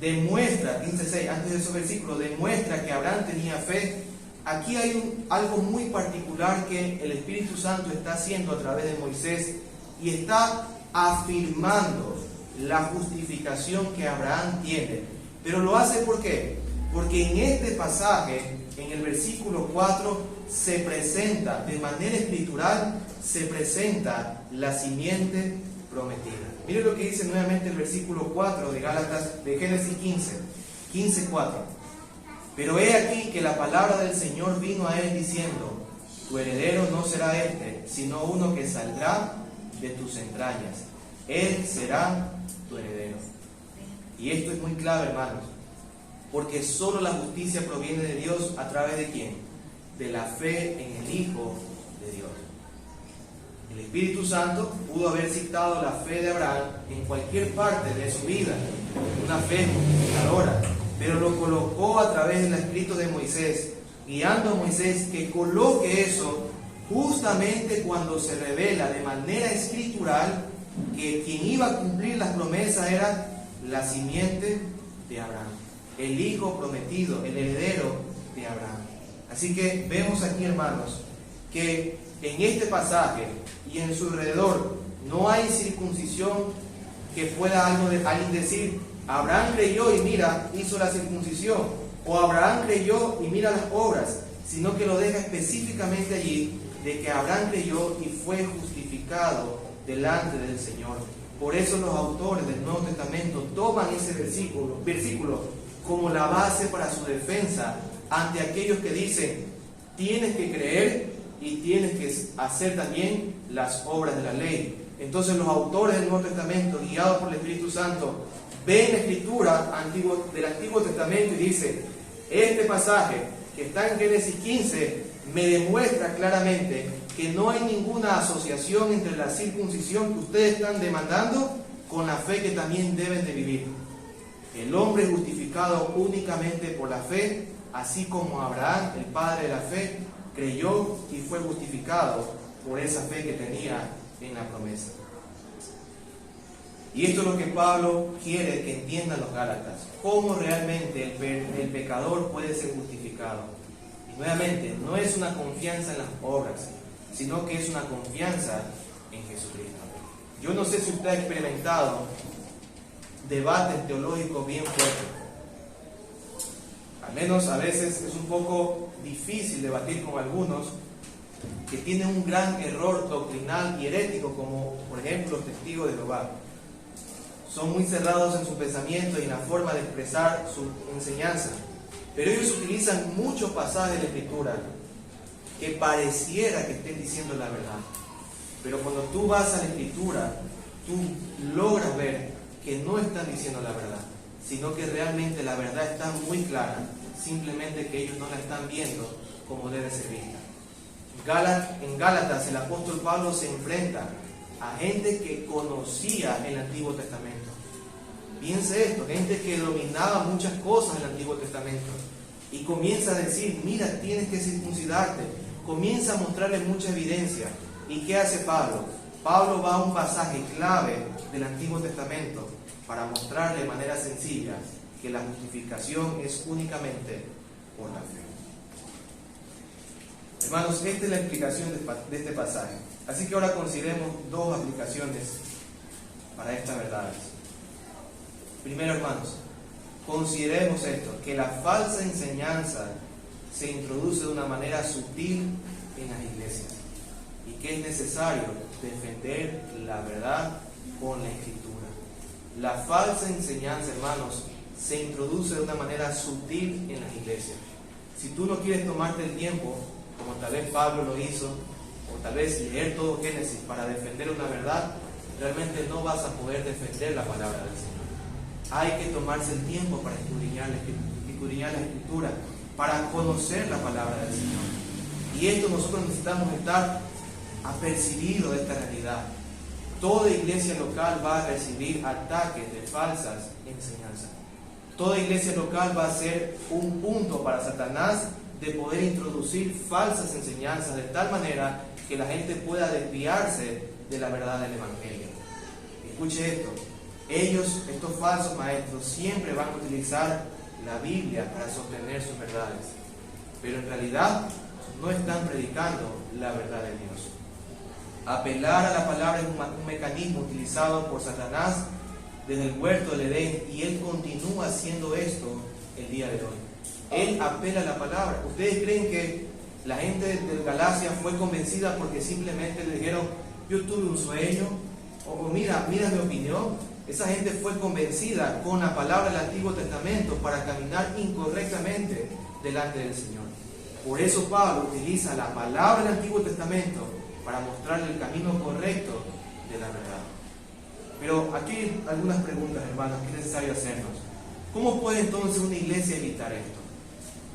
demuestra, 15:6, antes de esos versículos, demuestra que Abraham tenía fe. Aquí hay algo muy particular que el Espíritu Santo está haciendo a través de Moisés, y está afirmando la justificación que Abraham tiene. Pero lo hace ¿por qué? Porque en este pasaje, en el versículo 4, se presenta de manera escritural, se presenta la simiente prometida. Mire lo que dice nuevamente el versículo 4 de Gálatas, de Génesis 15:4. Pero he aquí que la palabra del Señor vino a él diciendo: tu heredero no será este, sino uno que saldrá de tus entrañas, él será tu heredero. Y esto es muy clave, hermanos, porque solo la justicia proviene de Dios. ¿A través de quién? De la fe en el Hijo de Dios. El Espíritu Santo pudo haber citado la fe de Abraham en cualquier parte de su vida, una fe justificadora, pero lo colocó a través del escrito de Moisés, guiando a Moisés que coloque eso justamente cuando se revela de manera escritural que quien iba a cumplir las promesas era la simiente de Abraham, el hijo prometido, el heredero de Abraham. Así que vemos aquí, hermanos, que en este pasaje y en su alrededor no hay circuncisión que pueda alguien decir: Abraham creyó y mira, hizo la circuncisión, o Abraham creyó y mira las obras, sino que lo deja específicamente allí de que Abraham creyó y fue justificado delante del Señor. Por eso los autores del Nuevo Testamento toman ese versículo como la base para su defensa ante aquellos que dicen: tienes que creer y tienes que hacer también las obras de la ley. Entonces los autores del Nuevo Testamento, guiados por el Espíritu Santo, ven la escritura del Antiguo Testamento y dicen: este pasaje que está en Génesis 15 me demuestra claramente que no hay ninguna asociación entre la circuncisión que ustedes están demandando con la fe que también deben de vivir. El hombre es justificado únicamente por la fe, así como Abraham, el padre de la fe, creyó y fue justificado por esa fe que tenía en la promesa. Y esto es lo que Pablo quiere que entiendan los Gálatas: cómo realmente el pecador puede ser justificado. Y nuevamente, no es una confianza en las obras, sino que es una confianza en Jesucristo. Yo no sé si usted ha experimentado debates teológicos bien fuertes. Al menos a veces es un poco difícil debatir con algunos que tienen un gran error doctrinal y herético, como por ejemplo los testigos de Jehová. Son muy cerrados en su pensamiento y en la forma de expresar su enseñanza, pero ellos utilizan muchos pasajes de la Escritura que pareciera que estén diciendo la verdad, pero cuando tú vas a la Escritura, tú logras ver que no están diciendo la verdad, sino que realmente la verdad está muy clara, simplemente que ellos no la están viendo como debe ser vista. En Gálatas el apóstol Pablo se enfrenta a gente que conocía el Antiguo Testamento, Piense esto, gente que dominaba muchas cosas en el Antiguo Testamento y comienza a decir, mira, tienes que circuncidarte, comienza a mostrarle mucha evidencia. ¿Y qué hace Pablo? Pablo va a un pasaje clave del Antiguo Testamento para mostrarle de manera sencilla que la justificación es únicamente por la fe. Hermanos, esta es la explicación de este pasaje. Así que ahora consideremos dos aplicaciones para estas verdades. Primero, hermanos, consideremos esto, que la falsa enseñanza se introduce de una manera sutil en las iglesias y que es necesario defender la verdad con la Escritura. La falsa enseñanza, hermanos, se introduce de una manera sutil en las iglesias. Si tú no quieres tomarte el tiempo, como tal vez Pablo lo hizo, o tal vez leer todo Génesis para defender una verdad, realmente no vas a poder defender la palabra del Señor. Hay que tomarse el tiempo para escudriñar la Escritura, para conocer la palabra del Señor. Y esto nosotros necesitamos estar apercibidos de esta realidad. Toda iglesia local va a recibir ataques de falsas enseñanzas. Toda iglesia local va a ser un punto para Satanás de poder introducir falsas enseñanzas de tal manera que la gente pueda desviarse de la verdad del Evangelio. Escuche esto. Estos falsos maestros, siempre van a utilizar la Biblia para sostener sus verdades, pero en realidad no están predicando la verdad de Dios. Apelar a la palabra es un mecanismo utilizado por Satanás desde el huerto del Edén, y él continúa haciendo esto el día de hoy. Él apela a la palabra. ¿Ustedes creen que la gente de Galacia fue convencida porque simplemente le dijeron, yo tuve un sueño, o mira mi opinión? Esa gente fue convencida con la palabra del Antiguo Testamento para caminar incorrectamente delante del Señor. Por eso Pablo utiliza la palabra del Antiguo Testamento para mostrarle el camino correcto de la verdad. Pero aquí hay algunas preguntas, hermanos, que es necesario hacernos. ¿Cómo puede entonces una iglesia evitar esto?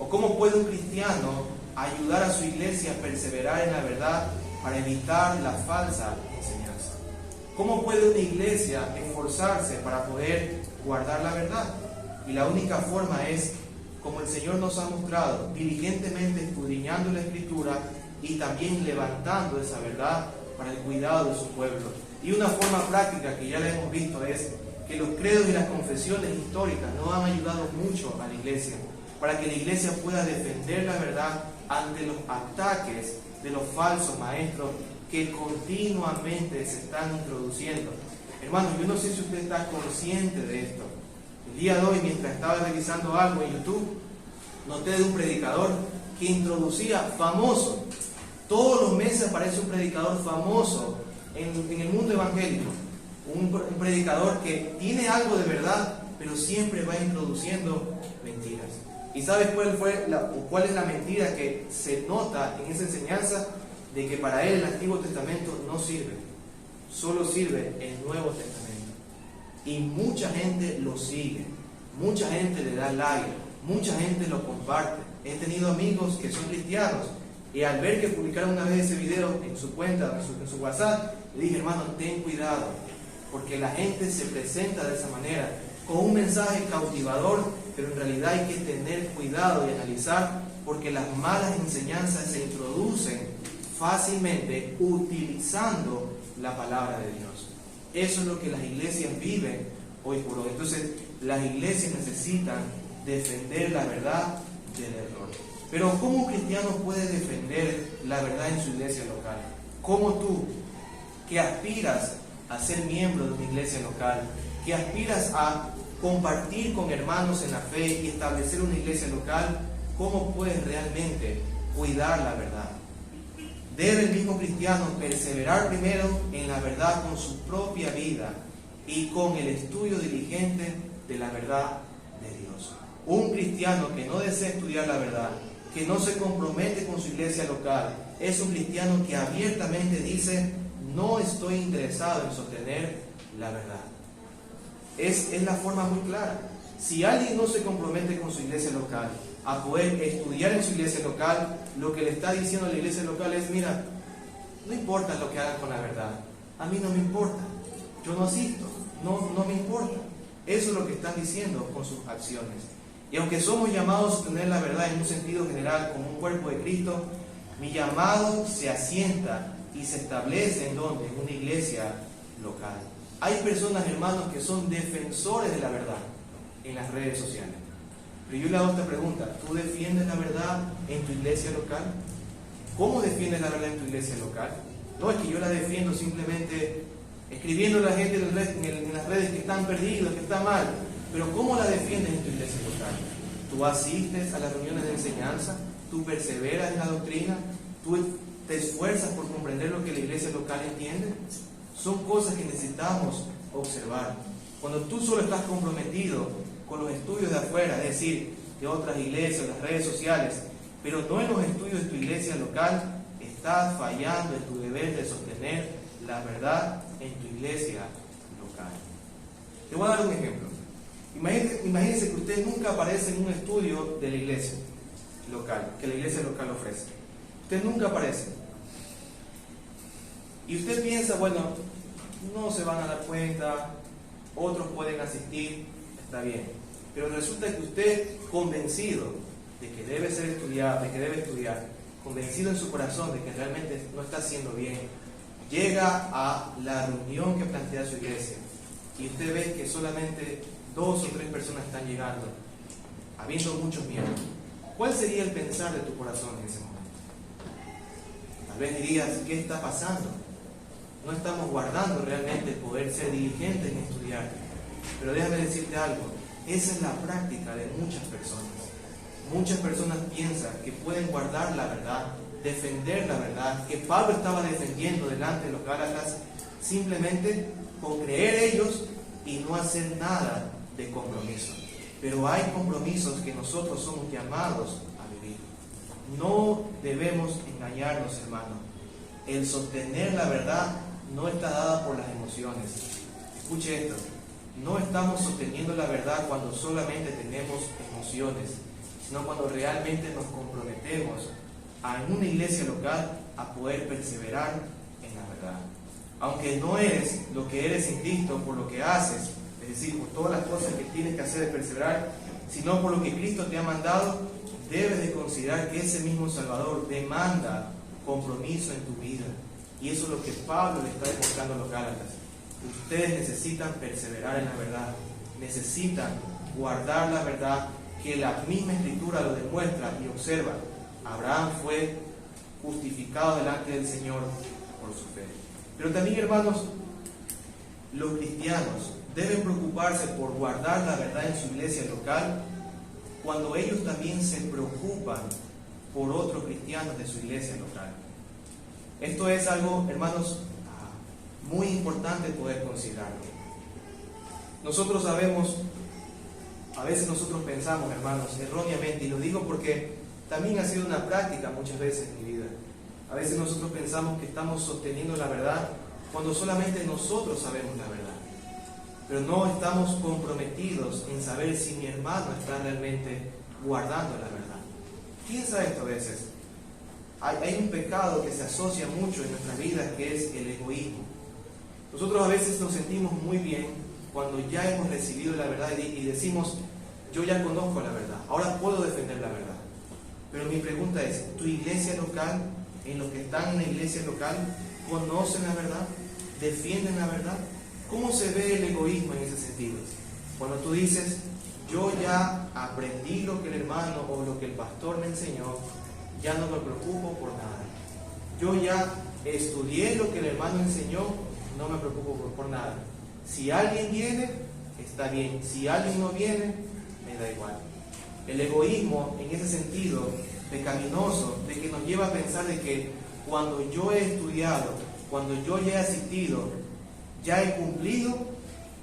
¿O cómo puede un cristiano ayudar a su iglesia a perseverar en la verdad para evitar la falsa enseñanza? ¿Cómo puede una iglesia esforzarse para poder guardar la verdad? Y la única forma es, como el Señor nos ha mostrado, diligentemente escudriñando la Escritura y también levantando esa verdad para el cuidado de su pueblo. Y una forma práctica que ya la hemos visto es que los credos y las confesiones históricas nos han ayudado mucho a la iglesia, para que la iglesia pueda defender la verdad ante los ataques de los falsos maestros que continuamente se están introduciendo. Hermanos, yo no sé si usted está consciente de esto. El día de hoy, mientras estaba revisando algo en YouTube, noté de un predicador que introducía famoso. Todos los meses aparece un predicador famoso en el mundo evangélico. Un predicador que tiene algo de verdad, pero siempre va introduciendo mentiras. ¿Y sabes cuál es la mentira que se nota en esa enseñanza? De que para él el Antiguo Testamento no sirve, solo sirve el Nuevo Testamento. Y mucha gente lo sigue, mucha gente le da like, mucha gente lo comparte. He tenido amigos que son cristianos y al ver que publicaron una vez ese video en su cuenta, en su WhatsApp, le dije, hermano, ten cuidado, porque la gente se presenta de esa manera, con un mensaje cautivador, pero en realidad hay que tener cuidado y analizar, porque las malas enseñanzas se introducen fácilmente utilizando la palabra de Dios. Eso es lo que las iglesias viven hoy por hoy. Entonces, las iglesias necesitan defender la verdad del error. Pero ¿cómo un cristiano puede defender la verdad en su iglesia local? ¿Cómo tú, que aspiras a ser miembro de una iglesia local, que aspiras a compartir con hermanos en la fe y establecer una iglesia local, cómo puedes realmente cuidar la verdad? Debe el mismo cristiano perseverar primero en la verdad con su propia vida y con el estudio diligente de la verdad de Dios. Un cristiano que no desea estudiar la verdad, que no se compromete con su iglesia local, es un cristiano que abiertamente dice, no estoy interesado en sostener la verdad. Es la forma muy clara. Si alguien no se compromete con su iglesia local a poder estudiar en su iglesia local, lo que le está diciendo a la iglesia local es, mira, no importa lo que hagan con la verdad, a mí no me importa, yo no asisto, no me importa. Eso es lo que están diciendo con sus acciones. Y aunque somos llamados a tener la verdad en un sentido general como un cuerpo de Cristo, mi llamado se asienta y se establece en donde, en una iglesia local. Hay personas, hermanos, que son defensores de la verdad en las redes sociales. Pero yo le hago esta pregunta: ¿tú defiendes la verdad en tu iglesia local? ¿Cómo defiendes la verdad en tu iglesia local? No es que yo la defiendo simplemente escribiendo a la gente en las redes que están perdidos, que está mal. Pero ¿cómo la defiendes en tu iglesia local? ¿Tú asistes a las reuniones de enseñanza? ¿Tú perseveras en la doctrina? ¿Tú te esfuerzas por comprender lo que la iglesia local entiende? Son cosas que necesitamos observar. Cuando tú solo estás comprometido con los estudios de afuera, es decir, de otras iglesias, las redes sociales, pero no en los estudios de tu iglesia local, estás fallando en tu deber de sostener la verdad en tu iglesia local. Te voy a dar un ejemplo. Imagínese que usted nunca aparece en un estudio de la iglesia local, que la iglesia local ofrece. Usted nunca aparece. Y usted piensa, bueno, no se van a dar cuenta, otros pueden asistir, está bien. Pero resulta que usted, convencido de que debe ser estudiado, de que debe estudiar, convencido en su corazón de que realmente no está haciendo bien, llega a la reunión que plantea su iglesia y usted ve que solamente 2 o 3 personas están llegando, habiendo muchos miembros. ¿Cuál sería el pensar de tu corazón en ese momento? Tal vez dirías: ¿qué está pasando? No estamos guardando realmente el poder ser diligentes en estudiar. Pero déjame decirte algo: esa es la práctica de muchas personas. Muchas personas piensan que pueden guardar la verdad, defender la verdad, que Pablo estaba defendiendo delante de los Gálatas, simplemente con creer ellos y no hacer nada de compromiso. Pero hay compromisos que nosotros somos llamados a vivir. No debemos engañarnos, hermanos. El sostener la verdad no está dada por las emociones. Escuche esto: no estamos sosteniendo la verdad cuando solamente tenemos emociones, sino cuando realmente nos comprometemos en una iglesia local a poder perseverar en la verdad. Aunque no eres lo que eres en Cristo por lo que haces, es decir, por todas las cosas que tienes que hacer de perseverar, sino por lo que Cristo te ha mandado, debes de considerar que ese mismo Salvador demanda compromiso en tu vida. Y eso es lo que Pablo le está demostrando a los Gálatas. Ustedes necesitan perseverar en la verdad, necesitan guardar la verdad, que la misma Escritura lo demuestra y observa. Abraham fue justificado delante del Señor por su fe. Pero también, hermanos, los cristianos deben preocuparse por guardar la verdad en su iglesia local cuando ellos también se preocupan por otros cristianos de su iglesia local. Esto es algo, hermanos, muy importante poder considerarlo. Nosotros sabemos, a veces nosotros pensamos, hermanos, erróneamente, y lo digo porque también ha sido una práctica muchas veces en mi vida. A veces nosotros pensamos que estamos sosteniendo la verdad cuando solamente nosotros sabemos la verdad. Pero no estamos comprometidos en saber si mi hermano está realmente guardando la verdad. Piensa esto a veces. Hay un pecado que se asocia mucho en nuestras vidas, que es el egoísmo. Nosotros a veces nos sentimos muy bien cuando ya hemos recibido la verdad y decimos: yo ya conozco la verdad, ahora puedo defender la verdad. Pero mi pregunta es: ¿tu iglesia local, en los que están en la iglesia local, conocen la verdad? ¿Defienden la verdad? ¿Cómo se ve el egoísmo en ese sentido? Cuando tú dices: yo ya aprendí lo que el hermano o lo que el pastor me enseñó, ya no me preocupo por nada. Yo ya estudié lo que el hermano enseñó, no me preocupo por nada. Si alguien viene, está bien. Si alguien no viene, me da igual. El egoísmo, en ese sentido pecaminoso, de que nos lleva a pensar de que cuando yo he estudiado, cuando yo ya he asistido, ya he cumplido,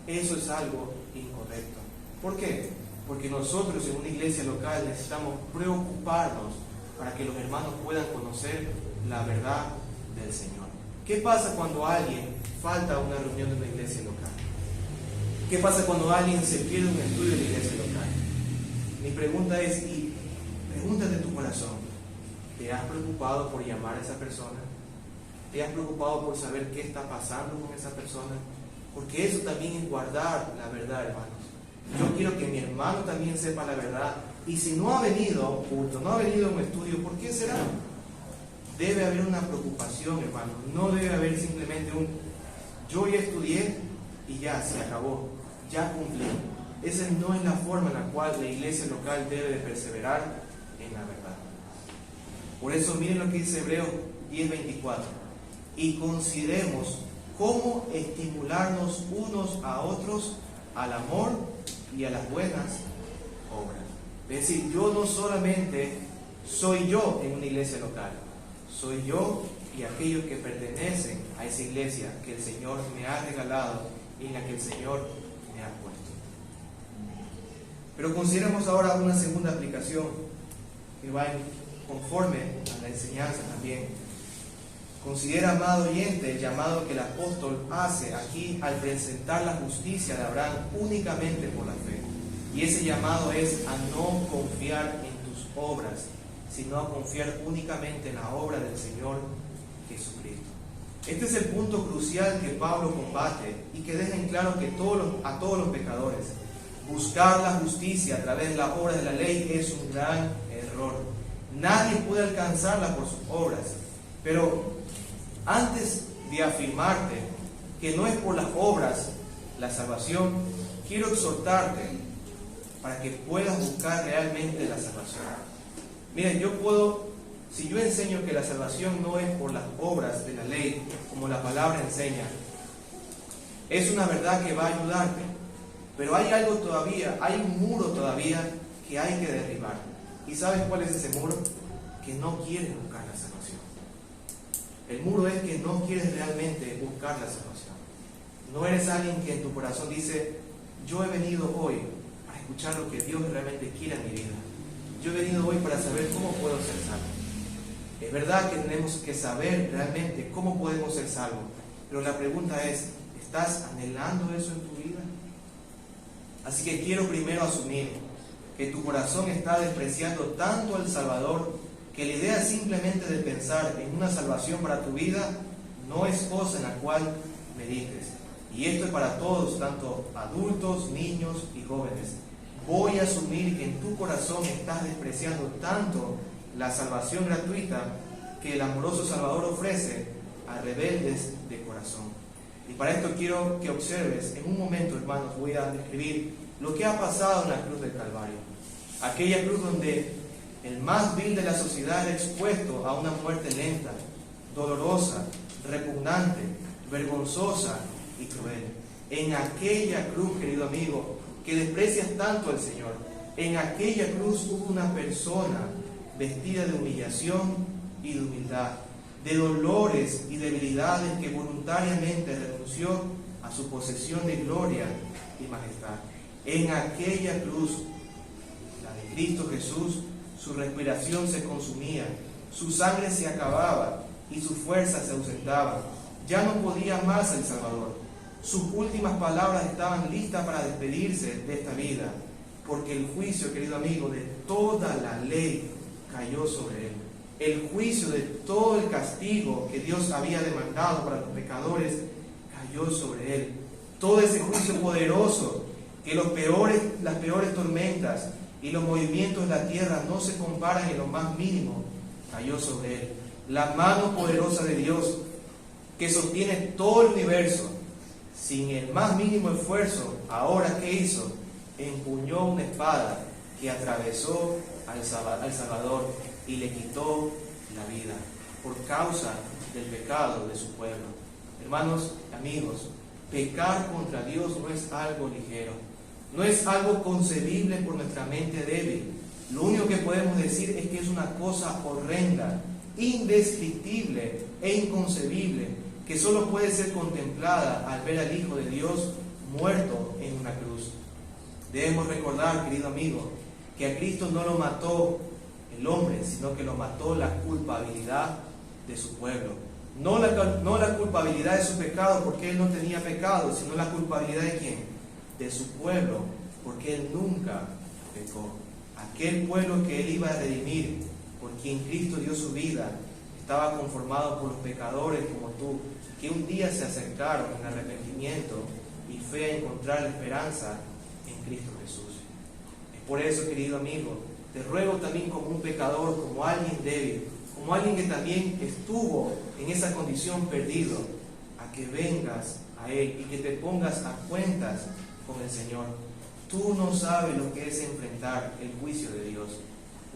eso es algo incorrecto. ¿Por qué? Porque nosotros en una iglesia local necesitamos preocuparnos para que los hermanos puedan conocer la verdad del Señor. ¿Qué pasa cuando alguien falta a una reunión de una iglesia local? ¿Qué pasa cuando alguien se pierde un estudio de la iglesia local? Mi pregunta es, y pregúntate en tu corazón: ¿te has preocupado por llamar a esa persona? ¿Te has preocupado por saber qué está pasando con esa persona? Porque eso también es guardar la verdad, hermanos. Yo quiero que mi hermano también sepa la verdad. Y si no ha venido a un culto, no ha venido a un estudio, ¿por qué será? Debe haber una preocupación, hermano. No debe haber simplemente un yo ya estudié y ya se acabó, ya cumplí. Esa no es la forma en la cual la iglesia local debe de perseverar en la verdad. Por eso miren lo que dice Hebreos 10:24. Y consideremos cómo estimularnos unos a otros al amor y a las buenas obras. Es decir, yo no solamente soy yo en una iglesia local, soy yo y aquellos que pertenecen a esa iglesia que el Señor me ha regalado y en la que el Señor me ha puesto. Pero consideremos ahora una segunda aplicación que va conforme a la enseñanza también. Considera, amado oyente, el llamado que el apóstol hace aquí al presentar la justicia de Abraham únicamente por la fe. Y ese llamado es a no confiar en tus obras, sino a confiar únicamente en la obra del Señor Jesucristo. Este es el punto crucial que Pablo combate y que deja en claro que a todos los pecadores buscar la justicia a través de la obra de la ley es un gran error. Nadie puede alcanzarla por sus obras. Pero antes de afirmarte que no es por las obras la salvación, quiero exhortarte para que puedas buscar realmente la salvación. Miren, si yo enseño que la salvación no es por las obras de la ley, como la palabra enseña, es una verdad que va a ayudarte, pero hay algo todavía, hay un muro todavía que hay que derribar. ¿Y sabes cuál es ese muro? Que no quieres buscar la salvación. El muro es que no quieres realmente buscar la salvación. No eres alguien que en tu corazón dice, yo he venido hoy para escuchar lo que Dios realmente quiere en mi vida. Yo he venido hoy para saber cómo puedo ser salvo. Es verdad que tenemos que saber realmente cómo podemos ser salvos, pero la pregunta es, ¿estás anhelando eso en tu vida? Así que quiero primero asumir que tu corazón está despreciando tanto al Salvador que la idea simplemente de pensar en una salvación para tu vida no es cosa en la cual medites. Y esto es para todos, tanto adultos, niños y jóvenes. Voy a asumir que en tu corazón estás despreciando tanto la salvación gratuita que el amoroso Salvador ofrece a rebeldes de corazón. Y para esto quiero que observes, en un momento, hermanos, voy a describir lo que ha pasado en la cruz del Calvario. Aquella cruz donde el más vil de la sociedad era expuesto a una muerte lenta, dolorosa, repugnante, vergonzosa y cruel. En aquella cruz, querido amigo, que desprecias tanto al Señor, en aquella cruz hubo una persona vestida de humillación y de humildad, de dolores y debilidades, que voluntariamente renunció a su posesión de gloria y majestad. En aquella cruz, la de Cristo Jesús, su respiración se consumía, su sangre se acababa y su fuerza se ausentaba. Ya no podía más el Salvador. Sus últimas palabras estaban listas para despedirse de esta vida, porque el juicio, querido amigo, de toda la ley cayó sobre él. El juicio de todo el castigo que Dios había demandado para los pecadores cayó sobre él. Todo ese juicio poderoso, que las peores tormentas y los movimientos de la tierra no se comparan en lo más mínimo, cayó sobre él. La mano poderosa de Dios, que sostiene todo el universo, sin el más mínimo esfuerzo, ahora ¿qué hizo? Empuñó una espada que atravesó al Salvador y le quitó la vida por causa del pecado de su pueblo. Hermanos, amigos, pecar contra Dios no es algo ligero, no es algo concebible por nuestra mente débil. Lo único que podemos decir es que es una cosa horrenda, indescriptible e inconcebible, que solo puede ser contemplada al ver al Hijo de Dios muerto en una cruz. Debemos recordar, querido amigo, que a Cristo no lo mató el hombre, sino que lo mató la culpabilidad de su pueblo. No la culpabilidad de su pecado, porque él no tenía pecado, sino la culpabilidad de ¿quién? De su pueblo, porque él nunca pecó. Aquel pueblo que él iba a redimir, por quien Cristo dio su vida, estaba conformado por los pecadores como tú, que un día se acercaron en arrepentimiento y fe a encontrar la esperanza en Cristo Jesús. Es por eso, querido amigo, te ruego también como un pecador, como alguien débil, como alguien que también estuvo en esa condición perdido, a que vengas a Él y que te pongas a cuentas con el Señor. Tú no sabes lo que es enfrentar el juicio de Dios.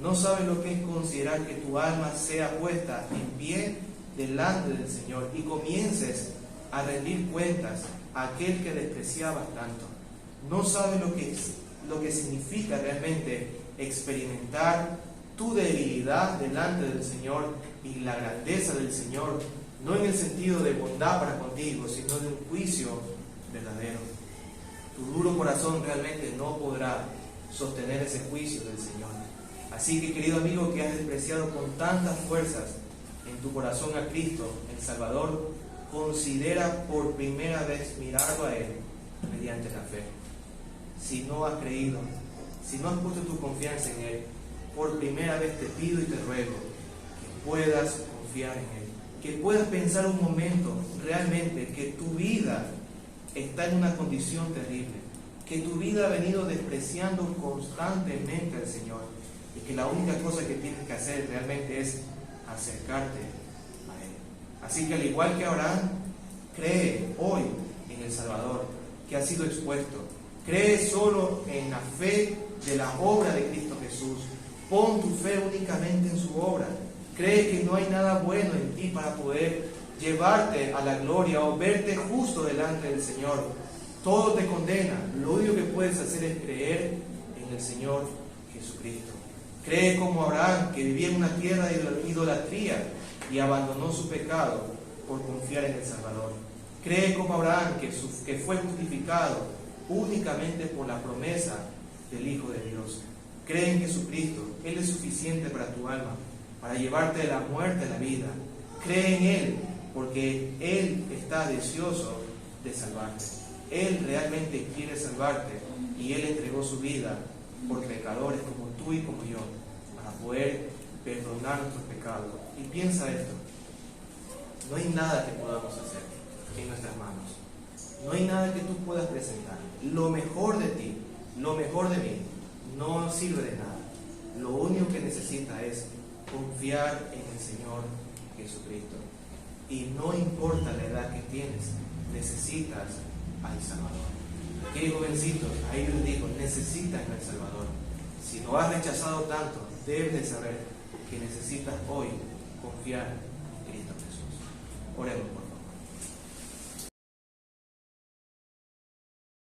No sabes lo que es considerar que tu alma sea puesta en pie delante del Señor y comiences a rendir cuentas a aquel que despreciabas tanto. No sabes lo que significa realmente experimentar tu debilidad delante del Señor y la grandeza del Señor, no en el sentido de bondad para contigo, sino de un juicio verdadero. Tu duro corazón realmente no podrá sostener ese juicio del Señor. Así que, querido amigo, que has despreciado con tantas fuerzas en tu corazón a Cristo, el Salvador, considera por primera vez mirarlo a Él mediante la fe. Si no has creído, si no has puesto tu confianza en Él, por primera vez te pido y te ruego que puedas confiar en Él, que puedas pensar un momento realmente que tu vida está en una condición terrible, que tu vida ha venido despreciando constantemente al Señor y que la única cosa que tienes que hacer realmente es acercarte a Él. Así que al igual que Abraham, cree hoy en el Salvador que ha sido expuesto. Cree solo en la fe de la obra de Cristo Jesús. Pon tu fe únicamente en su obra. Cree que no hay nada bueno en ti para poder llevarte a la gloria o verte justo delante del Señor. Todo te condena. Lo único que puedes hacer es creer en el Señor Jesucristo. Cree como Abraham, que vivía en una tierra de idolatría y abandonó su pecado por confiar en el Salvador. Cree como Abraham, que fue justificado únicamente por la promesa del Hijo de Dios. Cree en Jesucristo. Él es suficiente para tu alma, para llevarte de la muerte a la vida. Cree en Él, porque Él está deseoso de salvarte. Él realmente quiere salvarte y Él entregó su vida por pecadores como tú y como yo, para poder perdonar nuestros pecados. Y piensa esto: no hay nada que podamos hacer en nuestras manos. No hay nada que tú puedas presentar. Lo mejor de ti, lo mejor de mí, no sirve de nada. Lo único que necesita es confiar en el Señor Jesucristo. Y no importa la edad que tienes, necesitas al Salvador. Aquellos jovencitos, a ellos les digo, necesitan al Salvador. Si lo has rechazado tanto, debes de saber que necesitas hoy confiar en Cristo Jesús. Oremos por